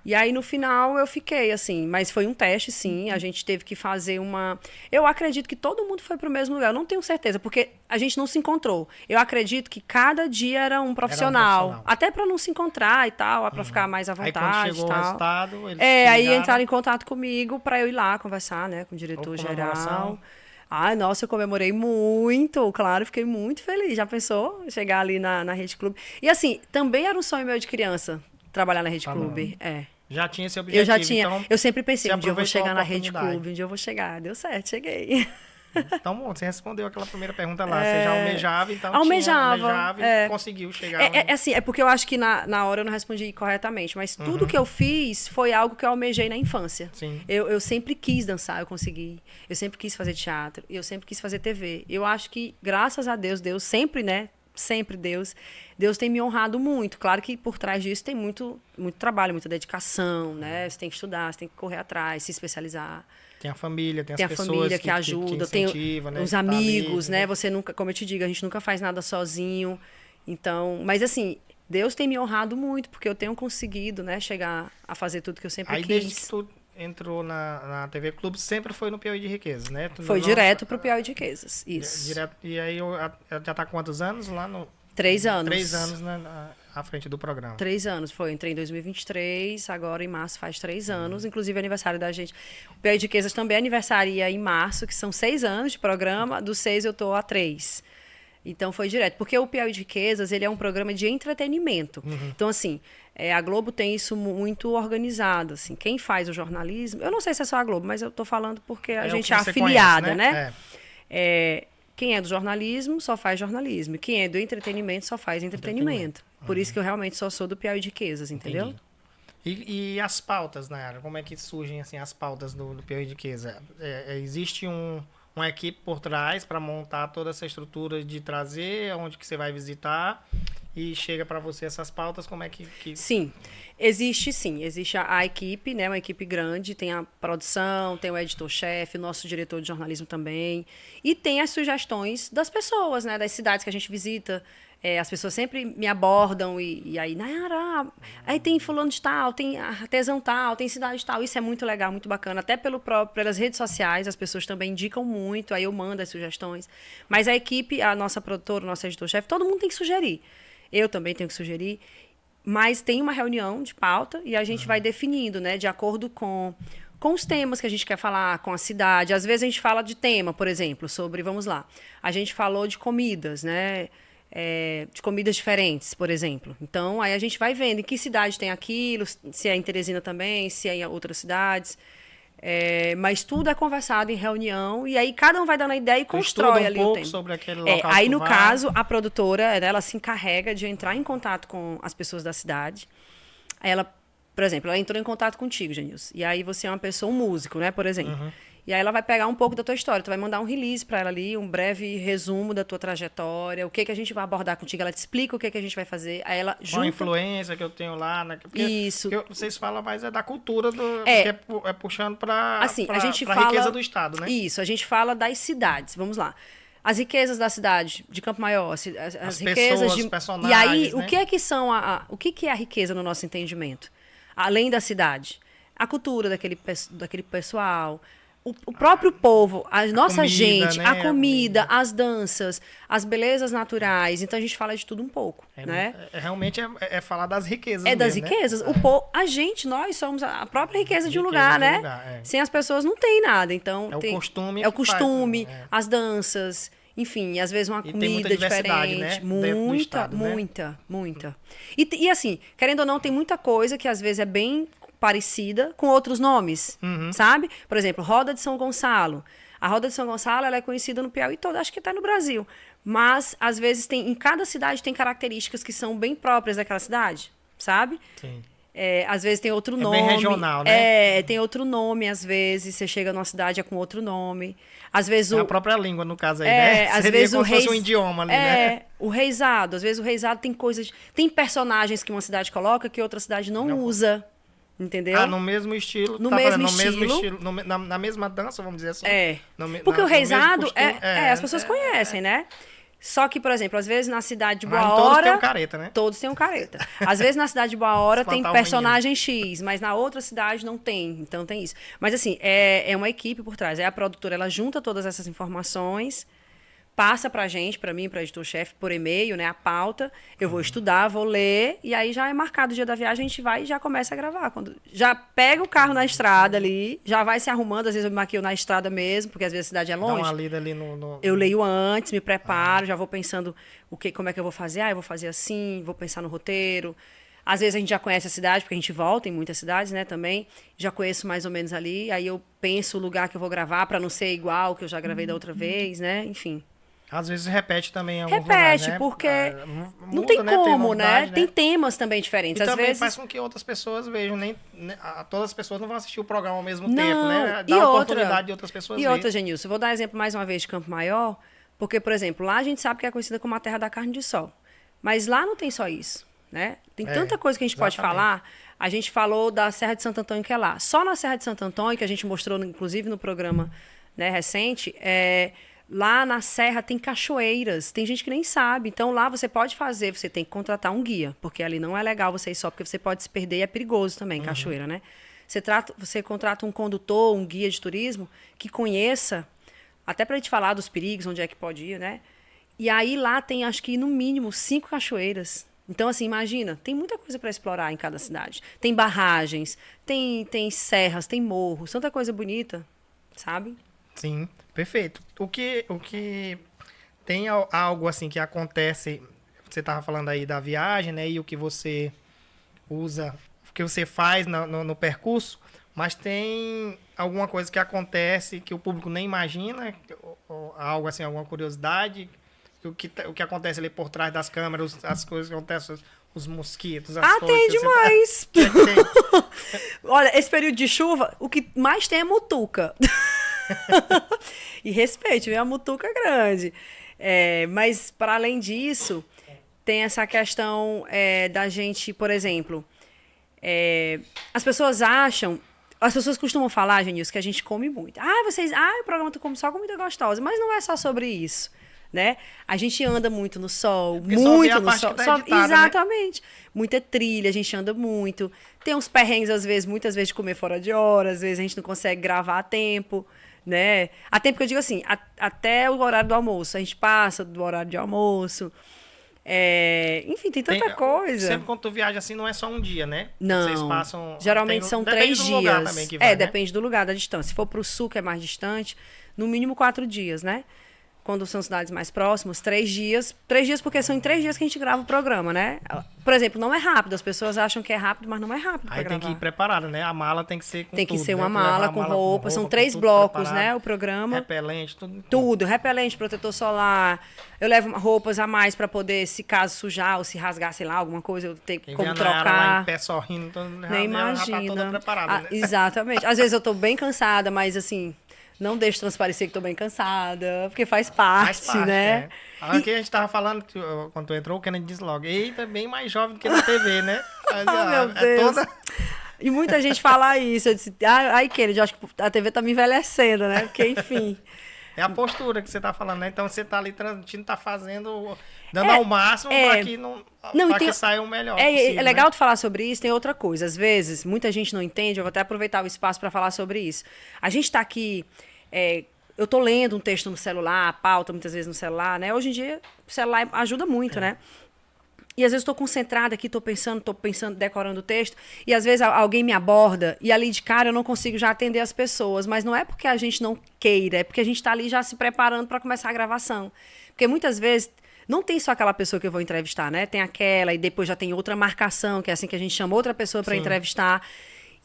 E aí, no final, eu fiquei, assim... Mas foi um teste, sim. A gente teve que fazer uma... Eu acredito que todo mundo foi para o mesmo lugar. Eu não tenho certeza, porque a gente não se encontrou. Eu acredito que cada dia era um profissional. Até para não se encontrar e tal, para ficar mais à vontade. Aí, quando chegou o resultado, eles aí entraram em contato comigo para eu ir lá conversar, né, com o diretor-geral. Ah, nossa, eu comemorei muito, claro, fiquei muito feliz. Já pensou chegar ali na Rede Clube? E assim, também era um sonho meu de criança, trabalhar na Rede Clube. Já tinha esse objetivo. Eu já tinha. Então, eu sempre pensei, um dia eu vou chegar na Rede Clube, um dia eu vou chegar. Deu certo, cheguei. Então, bom, você respondeu aquela primeira pergunta lá. Você já almejava, então almejava e conseguiu chegar. Assim, é porque eu acho que na hora eu não respondi corretamente, mas tudo que eu fiz foi algo que eu almejei na infância. Sim. Eu sempre quis dançar, eu consegui. Eu sempre quis fazer teatro, eu sempre quis fazer TV. Eu acho que, graças a Deus, sempre, né? Sempre Deus tem me honrado muito. Claro que por trás disso tem muito trabalho, muita dedicação, né? Você tem que estudar, você tem que correr atrás, se especializar. Tem a família, tem as pessoas família que ajuda, que incentiva, tem os amigos, né? Você nunca, como eu te digo, a gente nunca faz nada sozinho. Então, mas assim, Deus tem me honrado muito, porque eu tenho conseguido, né, chegar a fazer tudo que eu sempre quis. Desde que tu entrou na TV Clube, sempre foi no Piauí de Riquezas, né? Foi direto pro Piauí de Riquezas, isso. E aí, já tá quantos anos lá no... 3 anos. 3 anos à frente do programa. 3 anos. Entrei em 2023, agora em março faz 3 anos. Inclusive, aniversário da gente. O Piauí de Riquezas também aniversaria em março, que são 6 anos de programa. Dos 6 eu tô há 3. Então, foi direto. Porque o Piauí de Riquezas, ele é um programa de entretenimento. Então, assim, a Globo tem isso muito organizado. Assim. Quem faz o jornalismo... Eu não sei se é só a Globo, mas eu tô falando porque a gente é afiliada, conhece, né? Quem é do jornalismo só faz jornalismo. Quem é do entretenimento só faz entretenimento. Por isso que eu realmente só sou do Piauí de Riquezas, entendeu? E as pautas, Nayara? Como é que surgem assim, as pautas do Piauí de Riqueza? Existe uma equipe por trás para montar toda essa estrutura de trazer, onde que você vai visitar e chega para você essas pautas, como é que... Sim, existe a equipe, né, uma equipe grande, tem a produção, tem o editor-chefe, o nosso diretor de jornalismo também, e tem as sugestões das pessoas, né, das cidades que a gente visita. As pessoas sempre me abordam e aí, Nayara, aí tem fulano de tal, tem artesão tal, tem cidade tal. Isso é muito legal, muito bacana. Até pelas redes sociais, as pessoas também indicam muito, aí eu mando as sugestões. Mas a equipe, a nossa produtora, o nosso editor-chefe, todo mundo tem que sugerir. Eu também tenho que sugerir. Mas tem uma reunião de pauta e a gente vai definindo, né, de acordo com os temas que a gente quer falar, com a cidade. Às vezes a gente fala de tema, por exemplo, sobre, vamos lá, a gente falou de comidas, né? De comidas diferentes, por exemplo. Então, aí a gente vai vendo em que cidade tem aquilo, se é em Teresina também, se é em outras cidades. Mas tudo é conversado em reunião e aí cada um vai dando a ideia e constrói ali o tema. Sobre aquele local aí, no caso, a produtora, ela se encarrega de entrar em contato com as pessoas da cidade. Ela, por exemplo, ela entrou em contato contigo, Genilson. E aí você é uma pessoa, um músico, né, por exemplo. E aí ela vai pegar um pouco da tua história. Tu vai mandar um release para ela ali, um breve resumo da tua trajetória, o que a gente vai abordar contigo. Ela te explica o que a gente vai fazer. Aí ela junta... Com a influência que eu tenho lá. Né? Isso. Porque vocês falam mais da cultura, porque é puxando para assim, a riqueza do Estado, né? Isso, a gente fala das cidades. Vamos lá. As riquezas da cidade, de Campo Maior, as riquezas pessoas, de... personagens, E aí, né? o que é que são o que é a riqueza no nosso entendimento? Além da cidade. A cultura daquele pessoal... o próprio povo, a nossa comida, gente, né? a comida, as danças, as belezas naturais. Então a gente fala de tudo um pouco, né? Realmente é falar das riquezas É das mesmo, riquezas. né? O povo, a gente, nós somos a própria riqueza de um Riqueza lugar, de um né? lugar, é. Sem as pessoas não tem nada. Então É o costume é o que faz, costume, né? É. as danças, enfim, às vezes uma E tem muita comida diversidade, diferente, né? Dentro do muita, estado, né? muita. E assim, querendo ou não, tem muita coisa que às vezes é bem parecida com outros nomes, sabe? Por exemplo, Roda de São Gonçalo. A Roda de São Gonçalo, ela é conhecida no Piauí todo, acho que está no Brasil. Mas, às vezes, em cada cidade tem características que são bem próprias daquela cidade, sabe? Sim. Às vezes tem outro nome. Bem regional, né? Tem outro nome, às vezes. Você chega numa cidade é com outro nome. Às vezes É a própria língua, no caso aí, né? às Seria vezes como o se fosse rei. um idioma ali, né? O reisado. Às vezes o reisado tem coisas. Tem personagens que uma cidade coloca que outra cidade não usa. Entendeu? No mesmo estilo. No tá mesmo falando, no mesmo estilo. estilo, na mesma dança, vamos dizer assim. Porque o no mesmo reisado costume, as pessoas conhecem, né? Só que, por exemplo, às vezes na cidade de Boa Mas Hora. todos têm um careta, né? Todos têm um careta. Às vezes na cidade de Boa Hora tem Espantar o personagem X, mas na outra cidade não tem. Então tem isso. Mas assim, é uma equipe por trás. É a produtora, ela junta todas essas informações, passa pra gente, pra mim, pra editor-chefe, por e-mail, né? A pauta. Eu vou estudar, vou ler, e aí já é marcado o dia da viagem, a gente vai e já começa a gravar. Já pega o carro na estrada ali, já vai se arrumando. Às vezes eu me maquio na estrada mesmo, porque às vezes a cidade é Dá longe. uma lida ali no... Eu leio antes, me preparo, já vou pensando como é que eu vou fazer. Eu vou fazer assim, vou pensar no roteiro. Às vezes a gente já conhece a cidade, porque a gente volta em muitas cidades, né, também. Já conheço mais ou menos ali. Aí eu penso o lugar que eu vou gravar para não ser igual que eu já gravei da outra vez, né? Enfim. Às vezes repete também em alguns lugares, Repete, né? porque Muda, não tem né? como, novidade, né? Tem temas também diferentes. E Às também vezes... faz com que outras pessoas vejam. Todas as pessoas não vão assistir o programa ao mesmo tempo, Não, né? e Dá a outra- oportunidade de outras pessoas E verem. outra, Genilson, eu vou dar exemplo mais uma vez de Campo Maior, porque, por exemplo, lá a gente sabe que é conhecida como a terra da carne de sol. Mas lá não tem só isso, né? Tem tanta coisa que a gente pode exatamente. falar. A gente falou da Serra de Santo Antônio, que é lá. Só na Serra de Santo Antônio, que a gente mostrou, inclusive, no programa, né, recente, lá na Serra tem cachoeiras. Tem gente que nem sabe. Então, lá você pode fazer, você tem que contratar um guia, porque ali não é legal você ir só, porque você pode se perder e é perigoso também, cachoeira, né? Você contrata um condutor, um guia de turismo, que conheça, até para a gente falar dos perigos, onde é que pode ir, né? E aí lá tem, acho que, no mínimo, 5 cachoeiras. Então, assim, imagina, tem muita coisa para explorar em cada cidade. Tem barragens, tem serras, tem morros, tanta coisa bonita, sabe? Sim, perfeito. O que tem algo assim que acontece, você estava falando aí da viagem, né? E o que você usa, o que você faz no percurso, mas tem alguma coisa que acontece que o público nem imagina, ou algo assim, alguma curiosidade, o que acontece ali por trás das câmeras, as coisas que acontecem, os mosquitos, as coisas. Tem que você demais! tem. Olha, esse período de chuva, o que mais tem é mutuca. E respeite, viu? A mutuca grande. Mas, para além disso, tem essa questão da gente, por exemplo, as pessoas costumam falar, Genilson, que a gente come muito. O programa tu come só comida gostosa, mas não é só sobre isso, né? A gente anda muito no sol, Porque só vê muito a no parte sol. que tá editada, Exatamente. Muita trilha, a gente anda muito. Tem uns perrengues, muitas vezes, de comer fora de hora, às vezes a gente não consegue gravar a tempo, né? A tempo que eu digo assim, até o horário do almoço. A gente passa do horário de almoço. Enfim, tem tanta coisa. Sempre quando tu viaja assim, não é só um dia, né? Não. Vocês passam... Geralmente são 3 Depende do lugar dias. também que vai, né? Depende do lugar, da distância. Se for para o sul, que é mais distante, no mínimo 4 dias, né? Quando são cidades mais próximas, 3 dias. 3 dias porque são em 3 dias que a gente grava o programa, né? Por exemplo, não é rápido. As pessoas acham que é rápido, mas não é rápido para Aí gravar. tem que ir preparado, né? A mala tem que ser com Tem que tudo, ser né? uma Levar mala a com mala roupa. São com 3 tudo blocos, preparado. né? O programa. Repelente, tudo. Tudo, repelente, protetor solar. Eu levo roupas a mais para poder, se caso sujar ou se rasgar, sei lá, alguma coisa, eu tenho Quem como vê a Nayara lá em trocar. pé sorrindo, então Nem já tá imagina. toda preparada, né? Exatamente. Às vezes eu tô bem cansada, mas assim, não deixo transparecer que tô bem cansada, porque faz parte, né? Aqui a gente tava falando, quando tu entrou, o Kennedy disse logo, eita, bem mais jovem do que na TV, né? Meu Deus. E muita gente fala isso. Eu disse, Kennedy, eu acho que a TV tá me envelhecendo, né? Porque, enfim. É a postura que você tá falando, né? Então você tá ali transmitindo, tá fazendo, dando ao máximo para que para que saia o melhor possível, é legal né? tu falar sobre isso, tem outra coisa. Às vezes, muita gente não entende, eu vou até aproveitar o espaço para falar sobre isso. A gente tá aqui, eu tô lendo um texto no celular, a pauta muitas vezes no celular, né? Hoje em dia, o celular ajuda muito, né? E às vezes estou concentrada aqui, estou pensando, decorando o texto, e às vezes alguém me aborda, e ali de cara eu não consigo já atender as pessoas, mas não é porque a gente não queira, é porque a gente está ali já se preparando para começar a gravação. Porque muitas vezes não tem só aquela pessoa que eu vou entrevistar, né? Tem aquela, e depois já tem outra marcação, que é assim que a gente chama outra pessoa para entrevistar.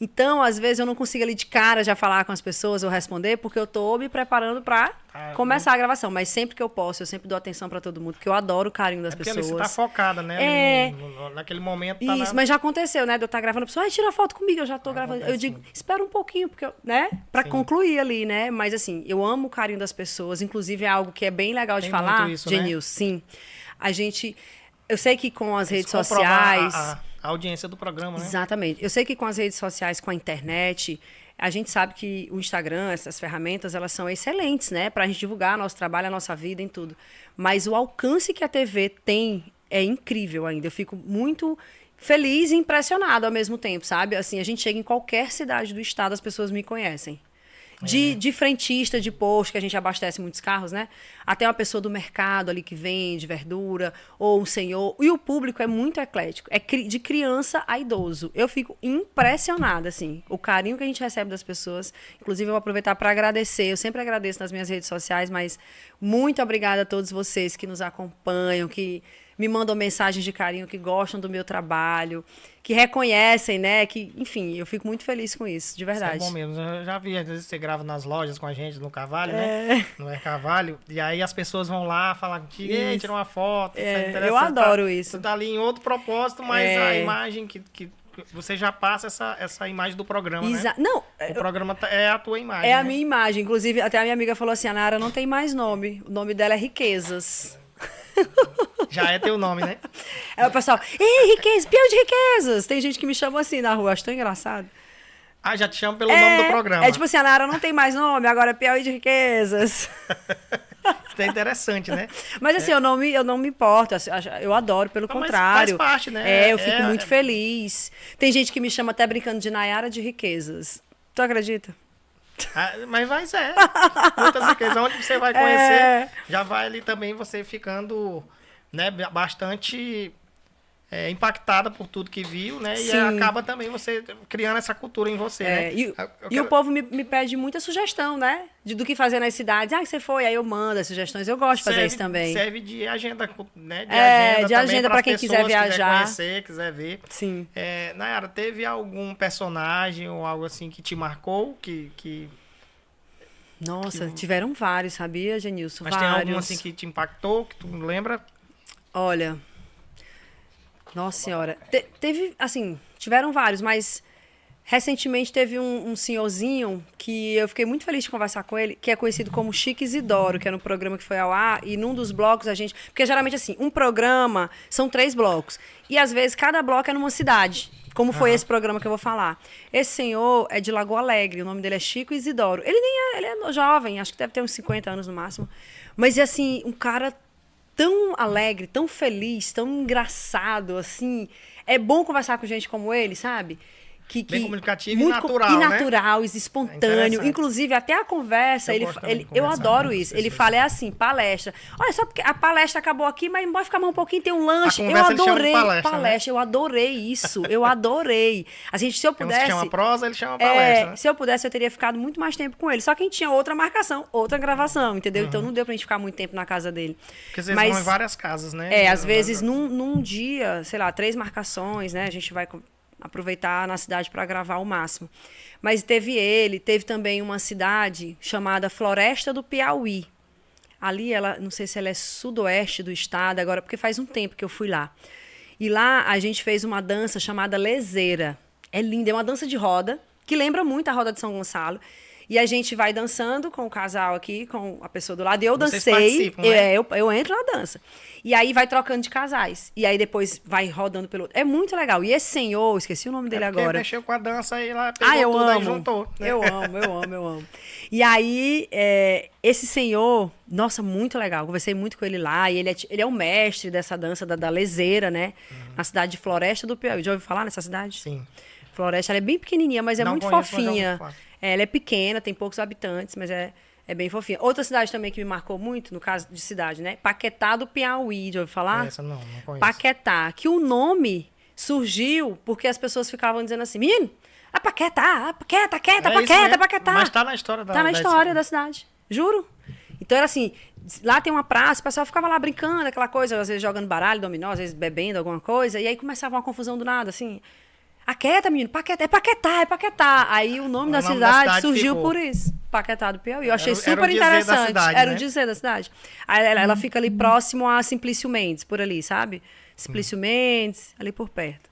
Então, às vezes, eu não consigo ali de cara já falar com as pessoas ou responder, porque eu tô me preparando para começar a gravação. Mas sempre que eu posso, eu sempre dou atenção para todo mundo, porque eu adoro o carinho das pessoas. Você tá focada, né? Naquele momento. Tá Isso, mas já aconteceu, né? De eu estar gravando, a pessoa, tira foto comigo, eu já tô gravando. Eu digo, espera um pouquinho, porque né? Para concluir ali, né? Mas assim, eu amo o carinho das pessoas, inclusive é algo que é bem legal de falar, Genilson, sim. Eu sei que com as redes sociais... A audiência do programa, né? Exatamente. Eu sei que com as redes sociais, com a internet, a gente sabe que o Instagram, essas ferramentas, elas são excelentes, né? Pra gente divulgar nosso trabalho, a nossa vida, em tudo. Mas o alcance que a TV tem é incrível ainda. Eu fico muito feliz e impressionado ao mesmo tempo, sabe? Assim, a gente chega em qualquer cidade do estado, as pessoas me conhecem. De frentista de posto, que a gente abastece muitos carros, né? Até uma pessoa do mercado ali que vende verdura, ou um senhor. E o público é muito eclético. É de criança a idoso. Eu fico impressionada, assim, o carinho que a gente recebe das pessoas. Inclusive, eu vou aproveitar para agradecer. Eu sempre agradeço nas minhas redes sociais, mas muito obrigada a todos vocês que nos acompanham, que me mandam mensagens de carinho, que gostam do meu trabalho, que reconhecem, né? Que, enfim, eu fico muito feliz com isso, de verdade. Isso é bom mesmo. Eu já vi, às vezes você grava nas lojas com a gente, no Carvalho, né? No Carvalho. E aí as pessoas vão lá falar contigo, tira uma foto. Eu adoro isso. Você tá ali em outro propósito, mas a imagem que você já passa essa imagem do programa, né? Não, o programa é a tua imagem. É a minha imagem. Inclusive, até a minha amiga falou assim, a Nara não tem mais nome. O nome dela é Riquezas. Já é teu nome, né? Aí o pessoal, ei, Riquezas, peão de Riquezas. Tem gente que me chama assim na rua, acho tão engraçado. Ah, já te chamo pelo nome do programa. É tipo assim, a Nara não tem mais nome, agora é Piauí de Riquezas. É interessante, né? Mas assim, eu não me importo, eu adoro, pelo contrário. Faz parte, né? Eu fico muito feliz. Tem gente que me chama até brincando de Nayara de Riquezas. Tu acredita? Mas muitas riquezas, onde você vai conhecer, já vai ali também você ficando, né, bastante impactada por tudo que viu, né? Sim. E acaba também você criando essa cultura em você, né? E o povo me pede muita sugestão, né? Do que fazer nas cidades. Você foi, aí eu mando as sugestões. Eu gosto de fazer isso também. Serve de agenda, né? De agenda para quem quiser viajar. Quiser conhecer, quiser ver. Sim. Nayara, teve algum personagem ou algo assim que te marcou? Nossa, tiveram vários, sabia, Genilson? Mas vários. Tem algum assim que te impactou, que tu lembra? Olha... Nossa Senhora. Teve, assim, tiveram vários, mas recentemente teve um senhorzinho que eu fiquei muito feliz de conversar com ele, que é conhecido como Chico Isidoro, que era um programa que foi ao ar, e num dos blocos a gente... Porque geralmente, assim, um programa são 3 blocos, e às vezes cada bloco é numa cidade, como foi esse programa que eu vou falar. Esse senhor é de Lagoa Alegre, o nome dele é Chico Isidoro. Ele é jovem, acho que deve ter uns 50 anos no máximo, mas, assim, um cara... tão alegre, tão feliz, tão engraçado, assim. É bom conversar com gente como ele, sabe? Bem comunicativo e natural, né? Natural, espontâneo. Inclusive, até a conversa, eu adoro isso. Ele fala, assim, palestra. Olha, só porque a palestra acabou aqui, mas pode ficar mais um pouquinho, tem um lanche. Eu adorei palestra, né? Eu adorei isso. Eu adorei. Assim, se eu pudesse... Tem uns que chama prosa, ele chama palestra. Né? Se eu pudesse, eu teria ficado muito mais tempo com ele. Só que a gente tinha outra marcação, outra gravação, entendeu? Então, não deu pra gente ficar muito tempo na casa dele. Porque vocês vão em várias casas, né? Às vezes, num dia, sei lá, 3 marcações, né? A gente vai... aproveitar na cidade para gravar o máximo. Mas teve também uma cidade chamada Floresta do Piauí. Ali, não sei se ela é sudoeste do estado agora, porque faz um tempo que eu fui lá. E lá a gente fez uma dança chamada lezeira. É linda, é uma dança de roda, que lembra muito a roda de São Gonçalo. E a gente vai dançando com o casal aqui, com a pessoa do lado. E eu Vocês dancei, participam, né? eu entro na dança. E aí vai trocando de casais. E aí depois vai rodando pelo outro. É muito legal. E esse senhor, esqueci o nome dele Porque agora. mexeu com a dança e lá pegou Eu tudo aí amo. juntou. Né? Eu amo. E aí, esse senhor, nossa, muito legal. Conversei muito com ele lá. E ele é o mestre dessa dança da leseira, né? Na cidade de Floresta do Piauí. Já ouviu falar nessa cidade? Sim. Floresta, ela é bem pequenininha, mas é Não muito conheço, mas já ouvi fofinha. falar. Ela é pequena, tem poucos habitantes, mas é bem fofinha. Outra cidade também que me marcou muito, no caso de cidade, né? Paquetá do Piauí, já ouviu falar? Essa não conheço. Paquetá, que o nome surgiu porque as pessoas ficavam dizendo assim, menino, a Paquetá, Paquetá, É isso mesmo, Paquetá. Mas tá na história da Tá na história da cidade, juro. Então era assim, lá tem uma praça, o pessoal ficava lá brincando, aquela coisa, às vezes jogando baralho, dominó, às vezes bebendo alguma coisa, e aí começava uma confusão do nada, assim... Aquieta, menino, Paquetá, é Paquetá. Aí o nome da cidade surgiu ficou. por isso. Paquetá do Piauí. Eu achei Era o super dizer da interessante. cidade, Era né? o dizer da cidade. Aí ela fica ali próximo a Simplício Mendes, por ali, sabe? Simplício Mendes, ali por perto.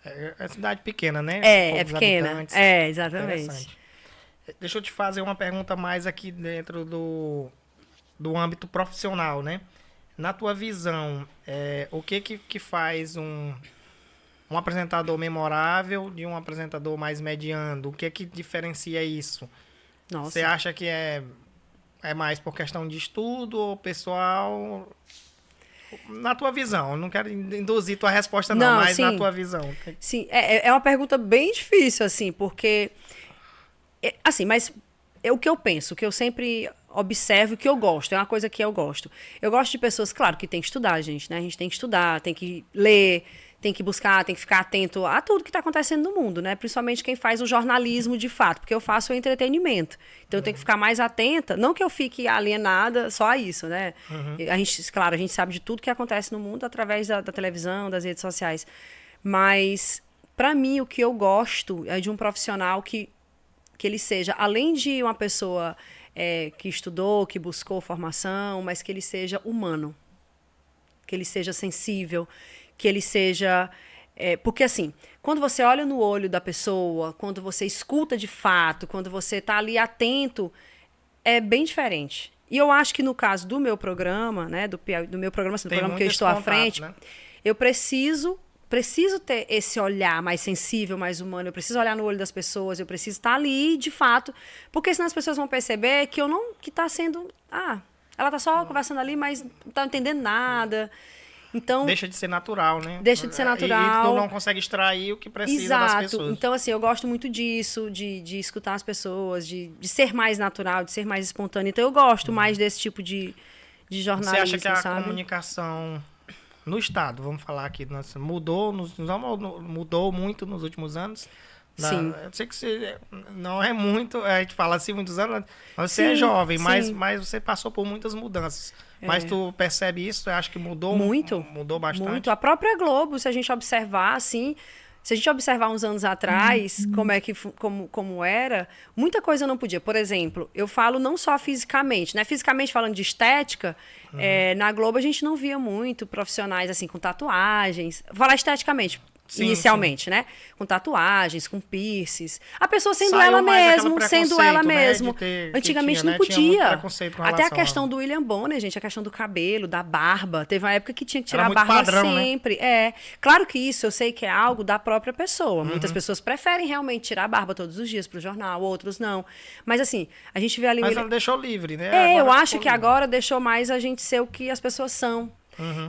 É cidade pequena, né? É Poucos pequena. habitantes. É, exatamente. Interessante. Deixa eu te fazer uma pergunta mais aqui dentro do âmbito profissional, né? Na tua visão, o que faz um apresentador memorável de um apresentador mais mediano? O que diferencia isso? Nossa. Você acha que é mais por questão de estudo ou pessoal? Na tua visão, eu não quero induzir tua resposta não, mas sim. na tua visão. Sim, é uma pergunta bem difícil, assim, porque... assim, mas o que eu penso, o que eu sempre observo, o que eu gosto, é uma coisa que eu gosto. Eu gosto de pessoas, claro, que tem que estudar, gente, né? A gente tem que estudar, tem que ler, tem que buscar, tem que ficar atento a tudo que está acontecendo no mundo, né? Principalmente quem faz o jornalismo de fato, porque eu faço o entretenimento. Então eu tenho que ficar mais atenta, não que eu fique alienada só a isso, né? A gente, claro, a gente sabe de tudo que acontece no mundo através da televisão, das redes sociais. Mas, para mim, o que eu gosto é de um profissional que ele seja, além de uma pessoa que estudou, que buscou formação, mas que ele seja humano, que ele seja sensível, que ele seja... porque, assim, quando você olha no olho da pessoa, quando você escuta de fato, quando você está ali atento, é bem diferente. E eu acho que no caso do meu programa, né, do meu programa, assim, do programa que eu estou à frente, né? Eu preciso ter esse olhar mais sensível, mais humano. Eu preciso olhar no olho das pessoas, eu preciso estar ali, de fato, porque senão as pessoas vão perceber que eu não... que está sendo... ela está só conversando ali, mas não está entendendo nada. Então, deixa de ser natural, né? Deixa de ser natural. E tu não consegue extrair o que precisa das pessoas. Então, assim, eu gosto muito disso, de escutar as pessoas, de ser mais natural, de ser mais espontâneo. Então, eu gosto mais desse tipo de jornalismo, Você acha que a sabe? comunicação no Estado, vamos falar aqui, mudou muito nos últimos anos? Sim. Eu sei que você não é muito, a gente fala assim muitos anos, mas você é Sim, jovem, sim. mas você passou por muitas mudanças. Mas tu percebe isso? Eu acho que mudou muito. Mudou bastante. Muito. A própria Globo, se a gente observar, assim, se a gente observar uns anos atrás, como era, muita coisa não podia. Por exemplo, eu falo não só fisicamente, né? Fisicamente falando de estética, na Globo a gente não via muito profissionais assim com tatuagens. Vou falar esteticamente. Inicialmente, né? Com tatuagens, com piercings. A pessoa sendo ela mesmo. Antigamente não podia. Até a questão do William Bonner, gente, a questão do cabelo, da barba. Teve uma época que tinha que tirar a barba padrão, sempre. Né? Claro que isso eu sei que é algo da própria pessoa. Muitas pessoas preferem realmente tirar a barba todos os dias pro jornal, outros não. Mas assim, a gente vê ali... Mas ela deixou livre, né? Eu acho que agora deixou mais a gente ser o que as pessoas são.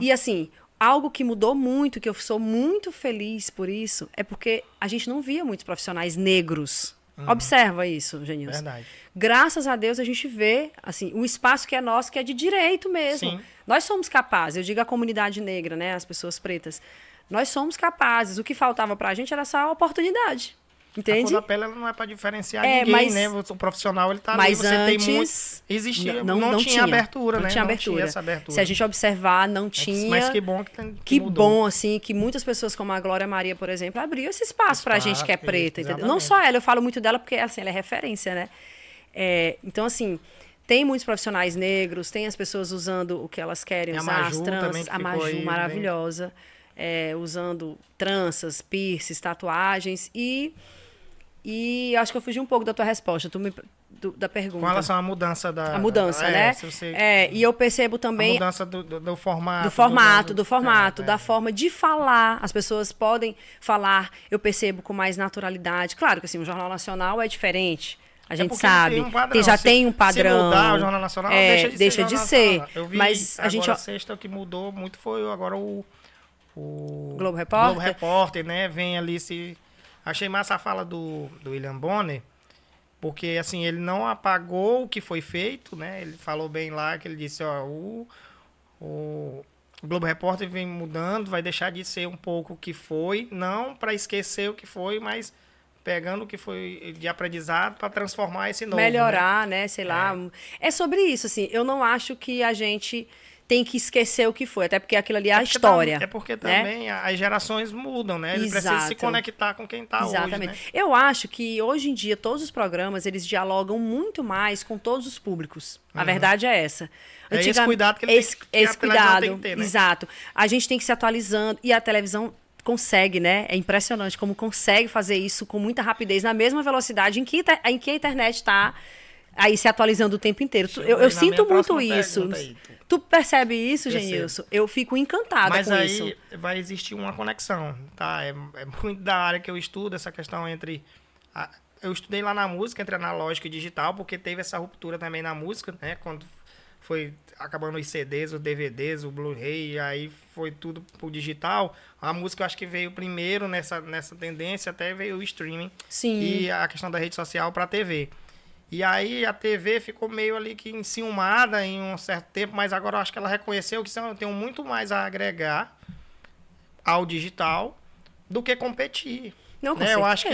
E assim... Algo que mudou muito, que eu sou muito feliz por isso, é porque a gente não via muitos profissionais negros. Observa isso, Genilson. Verdade. Graças a Deus a gente vê assim, o espaço que é nosso, que é de direito mesmo. Sim. Nós somos capazes, eu digo a comunidade negra, né, as pessoas pretas. Nós somos capazes. O que faltava pra gente era só a oportunidade. Entende? A cor da pele ela não é para diferenciar ninguém, né? O profissional ele tá ali, você antes, tem muito... Existia, não tinha abertura, não né? Tinha abertura. Não tinha essa abertura. Se a gente observar, não tinha. Mas que bom que bom, assim, que muitas pessoas como a Glória Maria, por exemplo, abriu esse espaço pra gente que é preta, entendeu? Não só ela, eu falo muito dela porque assim, ela é referência, né? Então, assim, tem muitos profissionais negros, tem as pessoas usando o que elas querem usar, as trans, a Maju maravilhosa, usando tranças, piercings, tatuagens e acho que eu fugi um pouco da tua resposta. Tu me da pergunta. Com relação à mudança da... A mudança, né? E eu percebo também... A mudança do formato. Do formato, da forma de falar. As pessoas podem falar, eu percebo, com mais naturalidade. Claro que assim, o Jornal Nacional é diferente. A gente sabe. Já tem um padrão. Se mudar o Jornal Nacional, deixa de ser. Eu vi, mas a gente... sexta, o que mudou muito foi agora o Globo Repórter. Globo Repórter, né? Vem ali se... Achei massa a fala do William Bonner, porque, assim, ele não apagou o que foi feito, né? Ele falou bem lá, que ele disse, ó, o Globo Repórter vem mudando, vai deixar de ser um pouco o que foi, não para esquecer o que foi, mas pegando o que foi de aprendizado para transformar esse novo. Melhorar, né? Sei lá. É sobre isso, assim. Eu não acho que a gente tem que esquecer o que foi, até porque aquilo ali é a história. É porque também as gerações mudam, né? Ele precisa se conectar com quem está hoje, né? Eu acho que hoje em dia todos os programas, eles dialogam muito mais com todos os públicos. A verdade é essa. Esse cuidado que ele tem que ter, né? Exato. A gente tem que se atualizando e a televisão consegue, né? É impressionante como consegue fazer isso com muita rapidez, na mesma velocidade em que a internet está aí se atualizando o tempo inteiro. Eu sinto muito isso. Tu percebe isso, Genilson? Eu fico encantada com isso. Mas aí vai existir uma conexão, tá? É muito da área que eu estudo, essa questão entre... Eu estudei lá na música, entre analógico e digital, porque teve essa ruptura também na música, né? Quando foi acabando os CDs, os DVDs, o Blu-ray, aí foi tudo pro digital. A música eu acho que veio primeiro nessa tendência, até veio o streaming. Sim. E a questão da rede social para a TV. E aí a TV ficou meio ali que enciumada em um certo tempo, mas agora eu acho que ela reconheceu que eu tenho muito mais a agregar ao digital do que competir. Não, com certeza. Eu acho que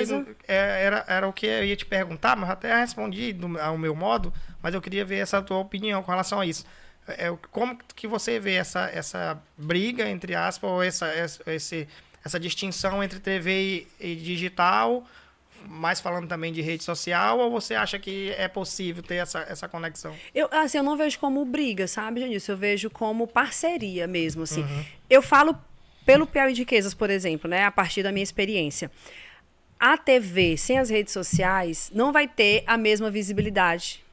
era o que eu ia te perguntar, mas até respondi ao meu modo, mas eu queria ver essa tua opinião com relação a isso. Como que você vê essa briga, entre aspas, ou essa distinção entre TV e digital, mais falando também de rede social, ou você acha que é possível ter essa conexão? Eu não vejo como briga, sabe, Genilson? Eu vejo como parceria mesmo, assim. Eu falo pelo Piauí de Riquezas, por exemplo, né? A partir da minha experiência. A TV sem as redes sociais não vai ter a mesma visibilidade.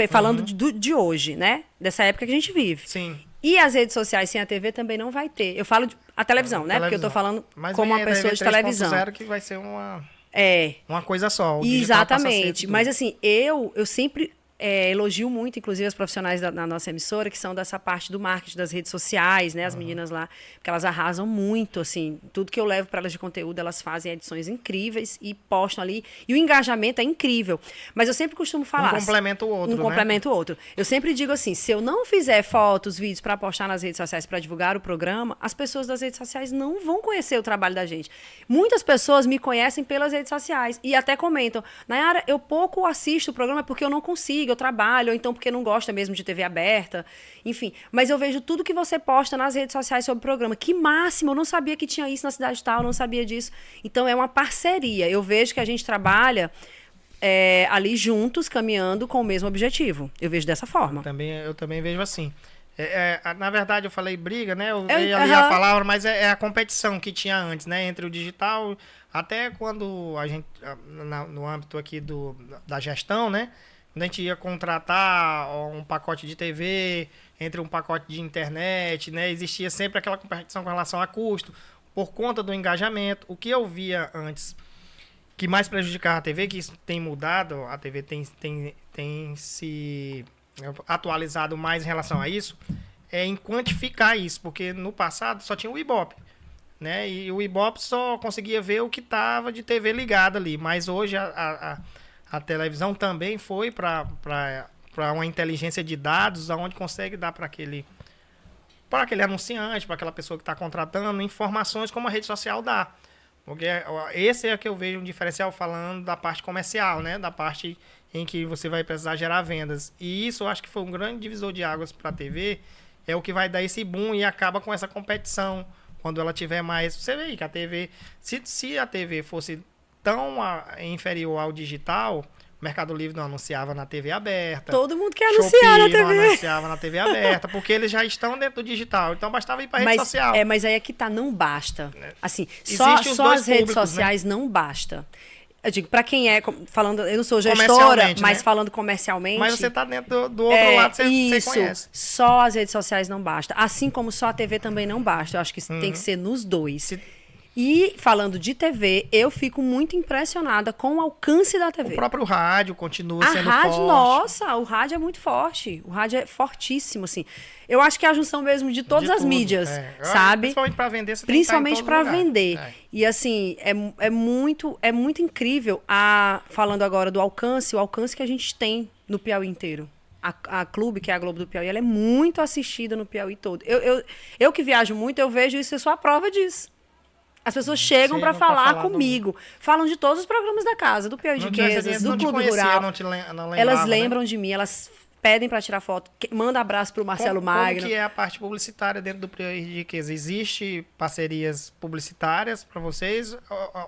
Falando de hoje, né? Dessa época que a gente vive. Sim. E as redes sociais sem a TV também não vai ter. Eu falo a televisão, né? Porque eu tô falando como uma pessoa de televisão. Mas que vai ser uma coisa só. Exatamente. Mas assim, eu sempre elogio muito, inclusive, as profissionais da nossa emissora, que são dessa parte do marketing das redes sociais, né? As meninas lá, porque elas arrasam muito, assim. Tudo que eu levo para elas de conteúdo, elas fazem edições incríveis e postam ali. E o engajamento é incrível. Mas eu sempre costumo falar... Um complementa o outro, né? Complementa o outro. Eu sempre digo assim, se eu não fizer fotos, vídeos para postar nas redes sociais para divulgar o programa, as pessoas das redes sociais não vão conhecer o trabalho da gente. Muitas pessoas me conhecem pelas redes sociais e até comentam, Nayara, eu pouco assisto o programa porque eu não consigo, eu trabalho, ou então porque não gosta mesmo de TV aberta, enfim. Mas eu vejo tudo que você posta nas redes sociais sobre o programa. Que máximo! Eu não sabia que tinha isso na cidade tal, eu não sabia disso. Então, é uma parceria. Eu vejo que a gente trabalha ali juntos, caminhando com o mesmo objetivo. Eu vejo dessa forma. Eu também vejo assim. Na verdade, eu falei briga, né? Eu dei ali a palavra, mas é a competição que tinha antes, né? Entre o digital, até quando a gente, no âmbito aqui da gestão, né? Quando a gente ia contratar um pacote de TV, entre um pacote de internet, né? Existia sempre aquela competição com relação a custo, por conta do engajamento. O que eu via antes, que mais prejudicava a TV, que isso tem mudado, a TV tem se atualizado mais em relação a isso, é em quantificar isso, porque no passado só tinha o Ibope, né? E o Ibope só conseguia ver o que estava de TV ligada ali, mas hoje a televisão também foi para uma inteligência de dados, onde consegue dar para aquele anunciante, para aquela pessoa que está contratando, informações como a rede social dá. Porque esse é que eu vejo um diferencial falando da parte comercial, né? Da parte em que você vai precisar gerar vendas. E isso eu acho que foi um grande divisor de águas para a TV, é o que vai dar esse boom e acaba com essa competição, quando ela tiver mais... Você vê que a TV... Se a TV fosse tão inferior ao digital, o Mercado Livre não anunciava na TV aberta. Todo mundo quer anunciar na TV. Não anunciava na TV aberta, porque eles já estão dentro do digital. Então bastava ir para a rede social. Mas aí é que tá, não basta. Assim, só as redes sociais, né? Não basta. Eu digo, para quem falando, eu não sou gestora, Comercialmente, mas né? falando comercialmente. Mas você tá dentro do outro lado, você conhece. Só as redes sociais não basta. Assim como só a TV também não basta. Eu acho que tem que ser nos dois. E falando de TV, eu fico muito impressionada com o alcance da TV. O próprio rádio continua sendo rádio, forte. nossa, o rádio é muito forte. O rádio é fortíssimo, assim. Eu acho que é a junção mesmo de todas as mídias, sabe? Principalmente para vender, você principalmente para vender. É. E assim, é muito incrível, falando agora do alcance, o alcance que a gente tem no Piauí inteiro. A Clube, que é a Globo do Piauí, ela é muito assistida no Piauí todo. Eu que viajo muito, eu vejo isso, eu sou a prova disso. As pessoas chegam para falar comigo. Falam de todos os programas da casa, do Piauí de Riquezas, do Clube Rural. Elas lembram de mim, elas pedem para tirar foto, manda abraço pro Marcelo Magno. Como que é a parte publicitária dentro do Piauí de Riquezas? Existe parcerias publicitárias para vocês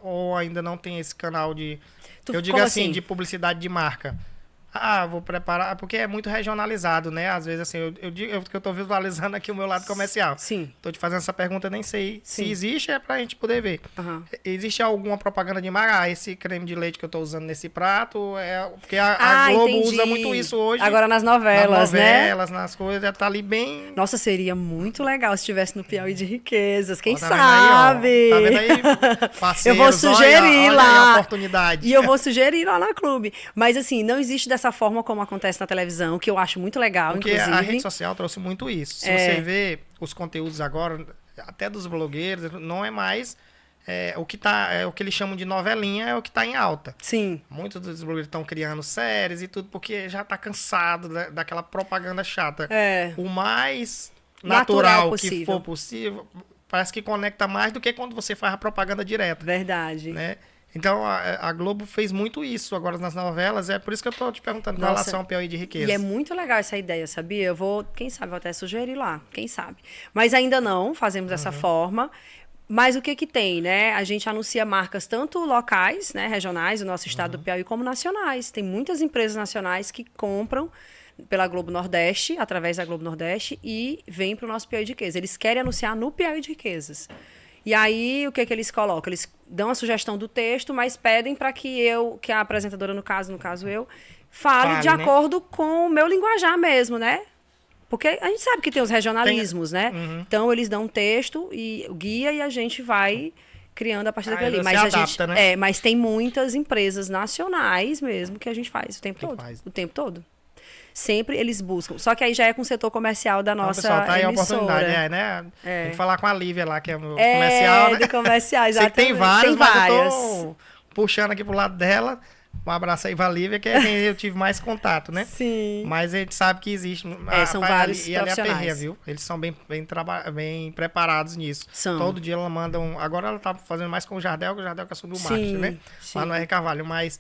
ou ainda não tem esse canal de... Eu digo assim, de publicidade de marca. Vou preparar, porque é muito regionalizado, né? Às vezes, assim, eu tô visualizando aqui o meu lado comercial. Sim. Tô te fazendo essa pergunta, nem sei se existe, é pra gente poder ver. Uhum. Existe alguma propaganda de marca? Esse creme de leite que eu tô usando nesse prato, porque a Globo usa muito isso hoje. Agora nas novelas, né? Nas coisas, já tá ali bem... Nossa, seria muito legal se estivesse no Piauí de Riquezas, quem sabe? Tá vendo aí, parceiros? Eu vou sugerir olha lá. Aí a oportunidade. E eu vou sugerir lá na Clube. Mas assim, não existe dessa forma como acontece na televisão, que eu acho muito legal, porque inclusive. A rede social trouxe muito isso. Se você vê os conteúdos agora, até dos blogueiros, não é mais o que eles chamam de novelinha, é o que está em alta. Sim. Muitos dos blogueiros estão criando séries e tudo, porque já está cansado daquela propaganda chata. O mais natural que for possível, parece que conecta mais do que quando você faz a propaganda direta. Verdade. Né? Então, a Globo fez muito isso agora nas novelas. É por isso que eu tô te perguntando com relação ao Piauí de Riqueza. E é muito legal essa ideia, sabia? Eu vou, quem sabe, vou até sugerir lá, quem sabe. Mas ainda não fazemos dessa forma. Mas o que tem, né? A gente anuncia marcas tanto locais, né, regionais, do nosso estado do Piauí, como nacionais. Tem muitas empresas nacionais que compram pela Globo Nordeste, através da Globo Nordeste, e vêm para o nosso Piauí de Riquezas. Eles querem anunciar no Piauí de Riquezas. E aí, o que eles colocam? Eles dão a sugestão do texto, mas pedem para que a apresentadora, no caso eu, fale de acordo com o meu linguajar mesmo, né? Porque a gente sabe que tem os regionalismos, né? Então, eles dão um texto e o guia e a gente vai criando a partir daquilo ali. Mas mas tem muitas empresas nacionais mesmo que a gente faz o tempo todo. O tempo todo. Sempre eles buscam. Só que aí já é com o setor comercial da nossa pessoal, tá aí emissora. A oportunidade, né? Tem que falar com a Lívia lá, que é o comercial, né? De comercial, exatamente. Tem várias, mas eu tô puxando aqui pro lado dela. Um abraço aí pra Lívia, que é quem eu tive mais contato, né? Sim. Mas a gente sabe que existe. São vários e ela é a profissionais. perreia, viu? Eles são bem preparados nisso. São. Todo dia ela manda agora ela tá fazendo mais com o Jardel, que o Jardel que assumiu o marketing, né? Sim. Lá no R. Carvalho, mas...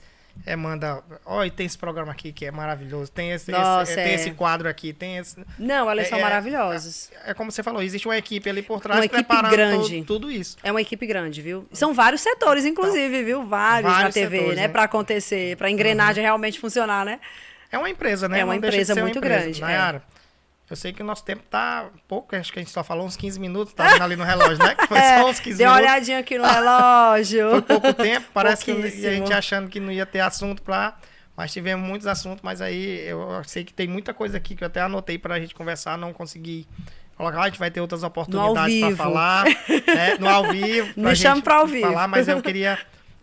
manda, e tem esse programa aqui que é maravilhoso, tem esse quadro aqui, tem esse... Não, elas são maravilhosas. É como você falou, existe uma equipe ali por trás preparando grande. Tudo isso. É uma equipe grande, viu? São vários setores, inclusive, então, viu? Vários na TV, setores, né? Pra acontecer, pra engrenagem realmente funcionar, né? É uma empresa, né? É uma empresa muito grande. Nayara, eu sei que o nosso tempo tá pouco, acho que a gente só falou uns 15 minutos, tá vendo ali no relógio, né? Que foi só uns 15 minutos. Dê uma olhadinha aqui no relógio. Foi pouco tempo, parece que a gente achando que não ia ter assunto mas tivemos muitos assuntos, mas aí eu sei que tem muita coisa aqui que eu até anotei pra gente conversar, não consegui colocar, a gente vai ter outras oportunidades pra falar, né? No ao vivo. Me chama pra ao vivo. Falar, mas eu queria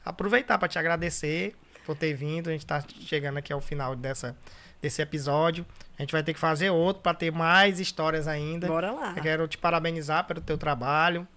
aproveitar pra te agradecer por ter vindo, a gente tá chegando aqui ao final desse episódio. A gente vai ter que fazer outro para ter mais histórias ainda. Bora lá. Eu quero te parabenizar pelo teu trabalho.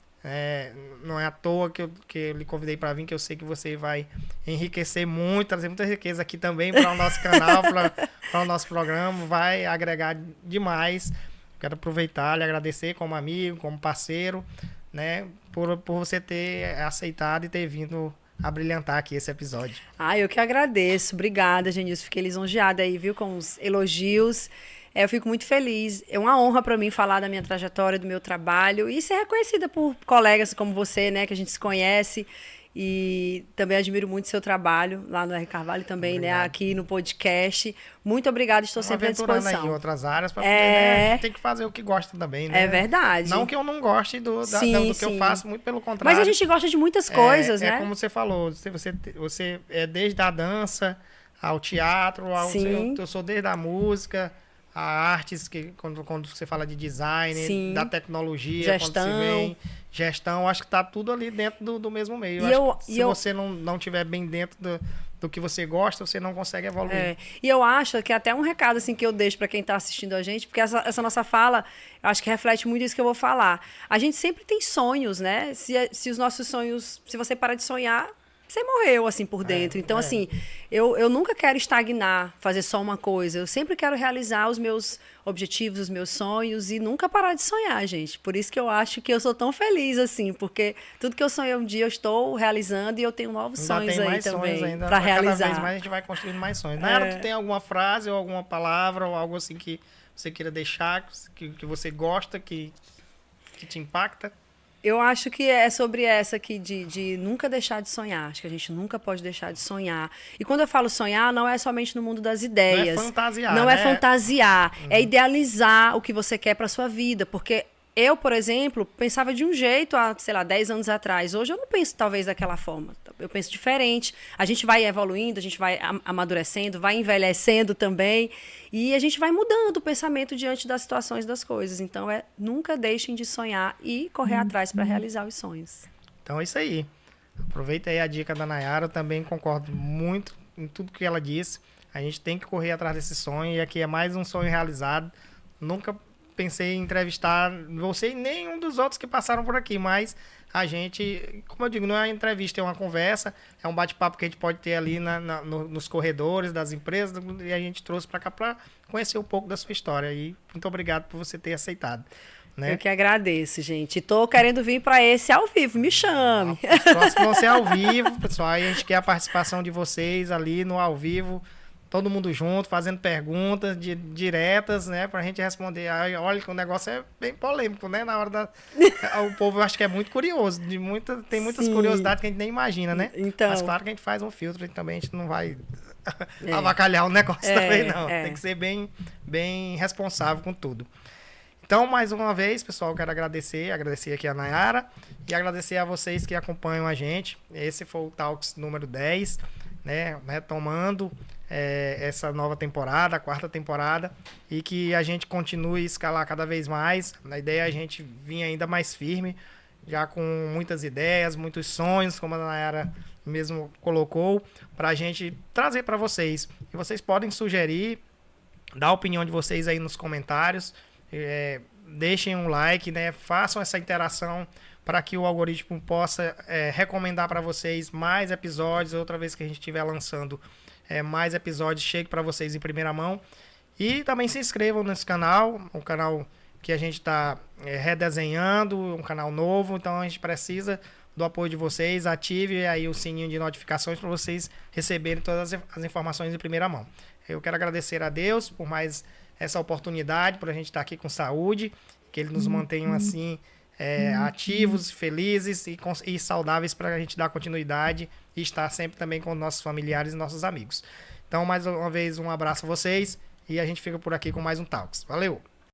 Não é à toa que eu lhe convidei para vir, que eu sei que você vai enriquecer muito, trazer muita riqueza aqui também para o nosso canal, para o nosso programa. Vai agregar demais. Quero aproveitar, lhe agradecer como amigo, como parceiro, né, por você ter aceitado e ter vindo a brilhantar aqui esse episódio. Eu que agradeço. Obrigada, Genilson. Fiquei lisonjeada aí, viu, com os elogios. Eu fico muito feliz. É uma honra para mim falar da minha trajetória, do meu trabalho e ser reconhecida por colegas como você, né, que a gente se conhece. E também admiro muito seu trabalho lá no R. Carvalho também, né? Obrigado. Aqui no podcast. Muito obrigada, estou sempre à Aventurando aí em disposição. outras áreas para poder, né? A gente tem que fazer o que gosta também, né? É verdade. Não que eu não goste do que eu faço, muito pelo contrário. Mas a gente gosta de muitas coisas, né? É como você falou, você é desde a dança ao teatro, eu sou desde a música, a artes, que quando você fala de design, Sim. da tecnologia, Gestão. quando você vem, gestão, acho que tá tudo ali dentro do mesmo meio. Se você não tiver bem dentro do que você gosta, você não consegue evoluir. E eu acho que até um recado assim que eu deixo para quem está assistindo a gente, porque essa nossa fala, eu acho que reflete muito isso que eu vou falar. A gente sempre tem sonhos, né? Se os nossos sonhos, se você parar de sonhar, você morreu, assim, por dentro. Então, assim, eu nunca quero estagnar, fazer só uma coisa. Eu sempre quero realizar os meus objetivos, os meus sonhos e nunca parar de sonhar, gente. Por isso que eu acho que eu sou tão feliz, assim, porque tudo que eu sonhei um dia eu estou realizando e eu tenho novos sonhos aí também para realizar. Cada vez mais a gente vai construindo mais sonhos. Nayara, tu tem alguma frase ou alguma palavra ou algo assim que você queira deixar, que você gosta, que te impacta? Eu acho que é sobre essa aqui de nunca deixar de sonhar. Acho que a gente nunca pode deixar de sonhar. E quando eu falo sonhar, não é somente no mundo das ideias. Não é fantasiar. Não é fantasiar. É idealizar o que você quer para sua vida. Porque eu, por exemplo, pensava de um jeito há, sei lá, 10 anos atrás. Hoje eu não penso talvez daquela forma. Eu penso diferente. A gente vai evoluindo, a gente vai amadurecendo, vai envelhecendo também. E a gente vai mudando o pensamento diante das situações das coisas. Então, nunca deixem de sonhar e correr atrás para realizar os sonhos. Então é isso aí. Aproveita aí a dica da Nayara. Eu também concordo muito em tudo que ela disse. A gente tem que correr atrás desse sonho. E aqui é mais um sonho realizado. Nunca pensei em entrevistar você e nenhum dos outros que passaram por aqui, mas a gente, como eu digo, não é uma entrevista, é uma conversa, é um bate-papo que a gente pode ter ali nos corredores das empresas, e a gente trouxe para cá para conhecer um pouco da sua história. E muito obrigado por você ter aceitado. Né? Eu que agradeço, gente. Estou querendo vir para esse ao vivo, me chame. Os próximos vão ser ao vivo, pessoal. Aí a gente quer a participação de vocês ali no ao vivo. Todo mundo junto, fazendo perguntas diretas, né? Pra gente responder. Aí, olha que o negócio é bem polêmico, né? Na hora da... O povo, eu acho que é muito curioso. Tem muitas curiosidades que a gente nem imagina, né? Então... Mas claro que a gente faz um filtro e também a gente não vai avacalhar o negócio também, não. Tem que ser bem responsável com tudo. Então, mais uma vez, pessoal, eu quero agradecer aqui a Nayara e agradecer a vocês que acompanham a gente. Esse foi o Talks número 10, né? Retomando essa nova temporada, a 4ª temporada, e que a gente continue a escalar cada vez mais. A ideia é a gente vir ainda mais firme, já com muitas ideias, muitos sonhos, como a Nayara mesmo colocou, para a gente trazer para vocês. E vocês podem sugerir, dar a opinião de vocês aí nos comentários, deixem um like, né? Façam essa interação para que o algoritmo possa recomendar para vocês mais episódios. Outra vez que a gente estiver lançando mais episódios, chegue para vocês em primeira mão. E também se inscrevam nesse canal, um canal que a gente está redesenhando, um canal novo, então a gente precisa do apoio de vocês. Ative aí o sininho de notificações para vocês receberem todas as informações em primeira mão. Eu quero agradecer a Deus por mais essa oportunidade, por a gente estar aqui com saúde, que Ele nos mantenha assim ativos, felizes e saudáveis para a gente dar continuidade e estar sempre também com nossos familiares e nossos amigos. Então, mais uma vez, um abraço a vocês e a gente fica por aqui com mais um Talks. Valeu!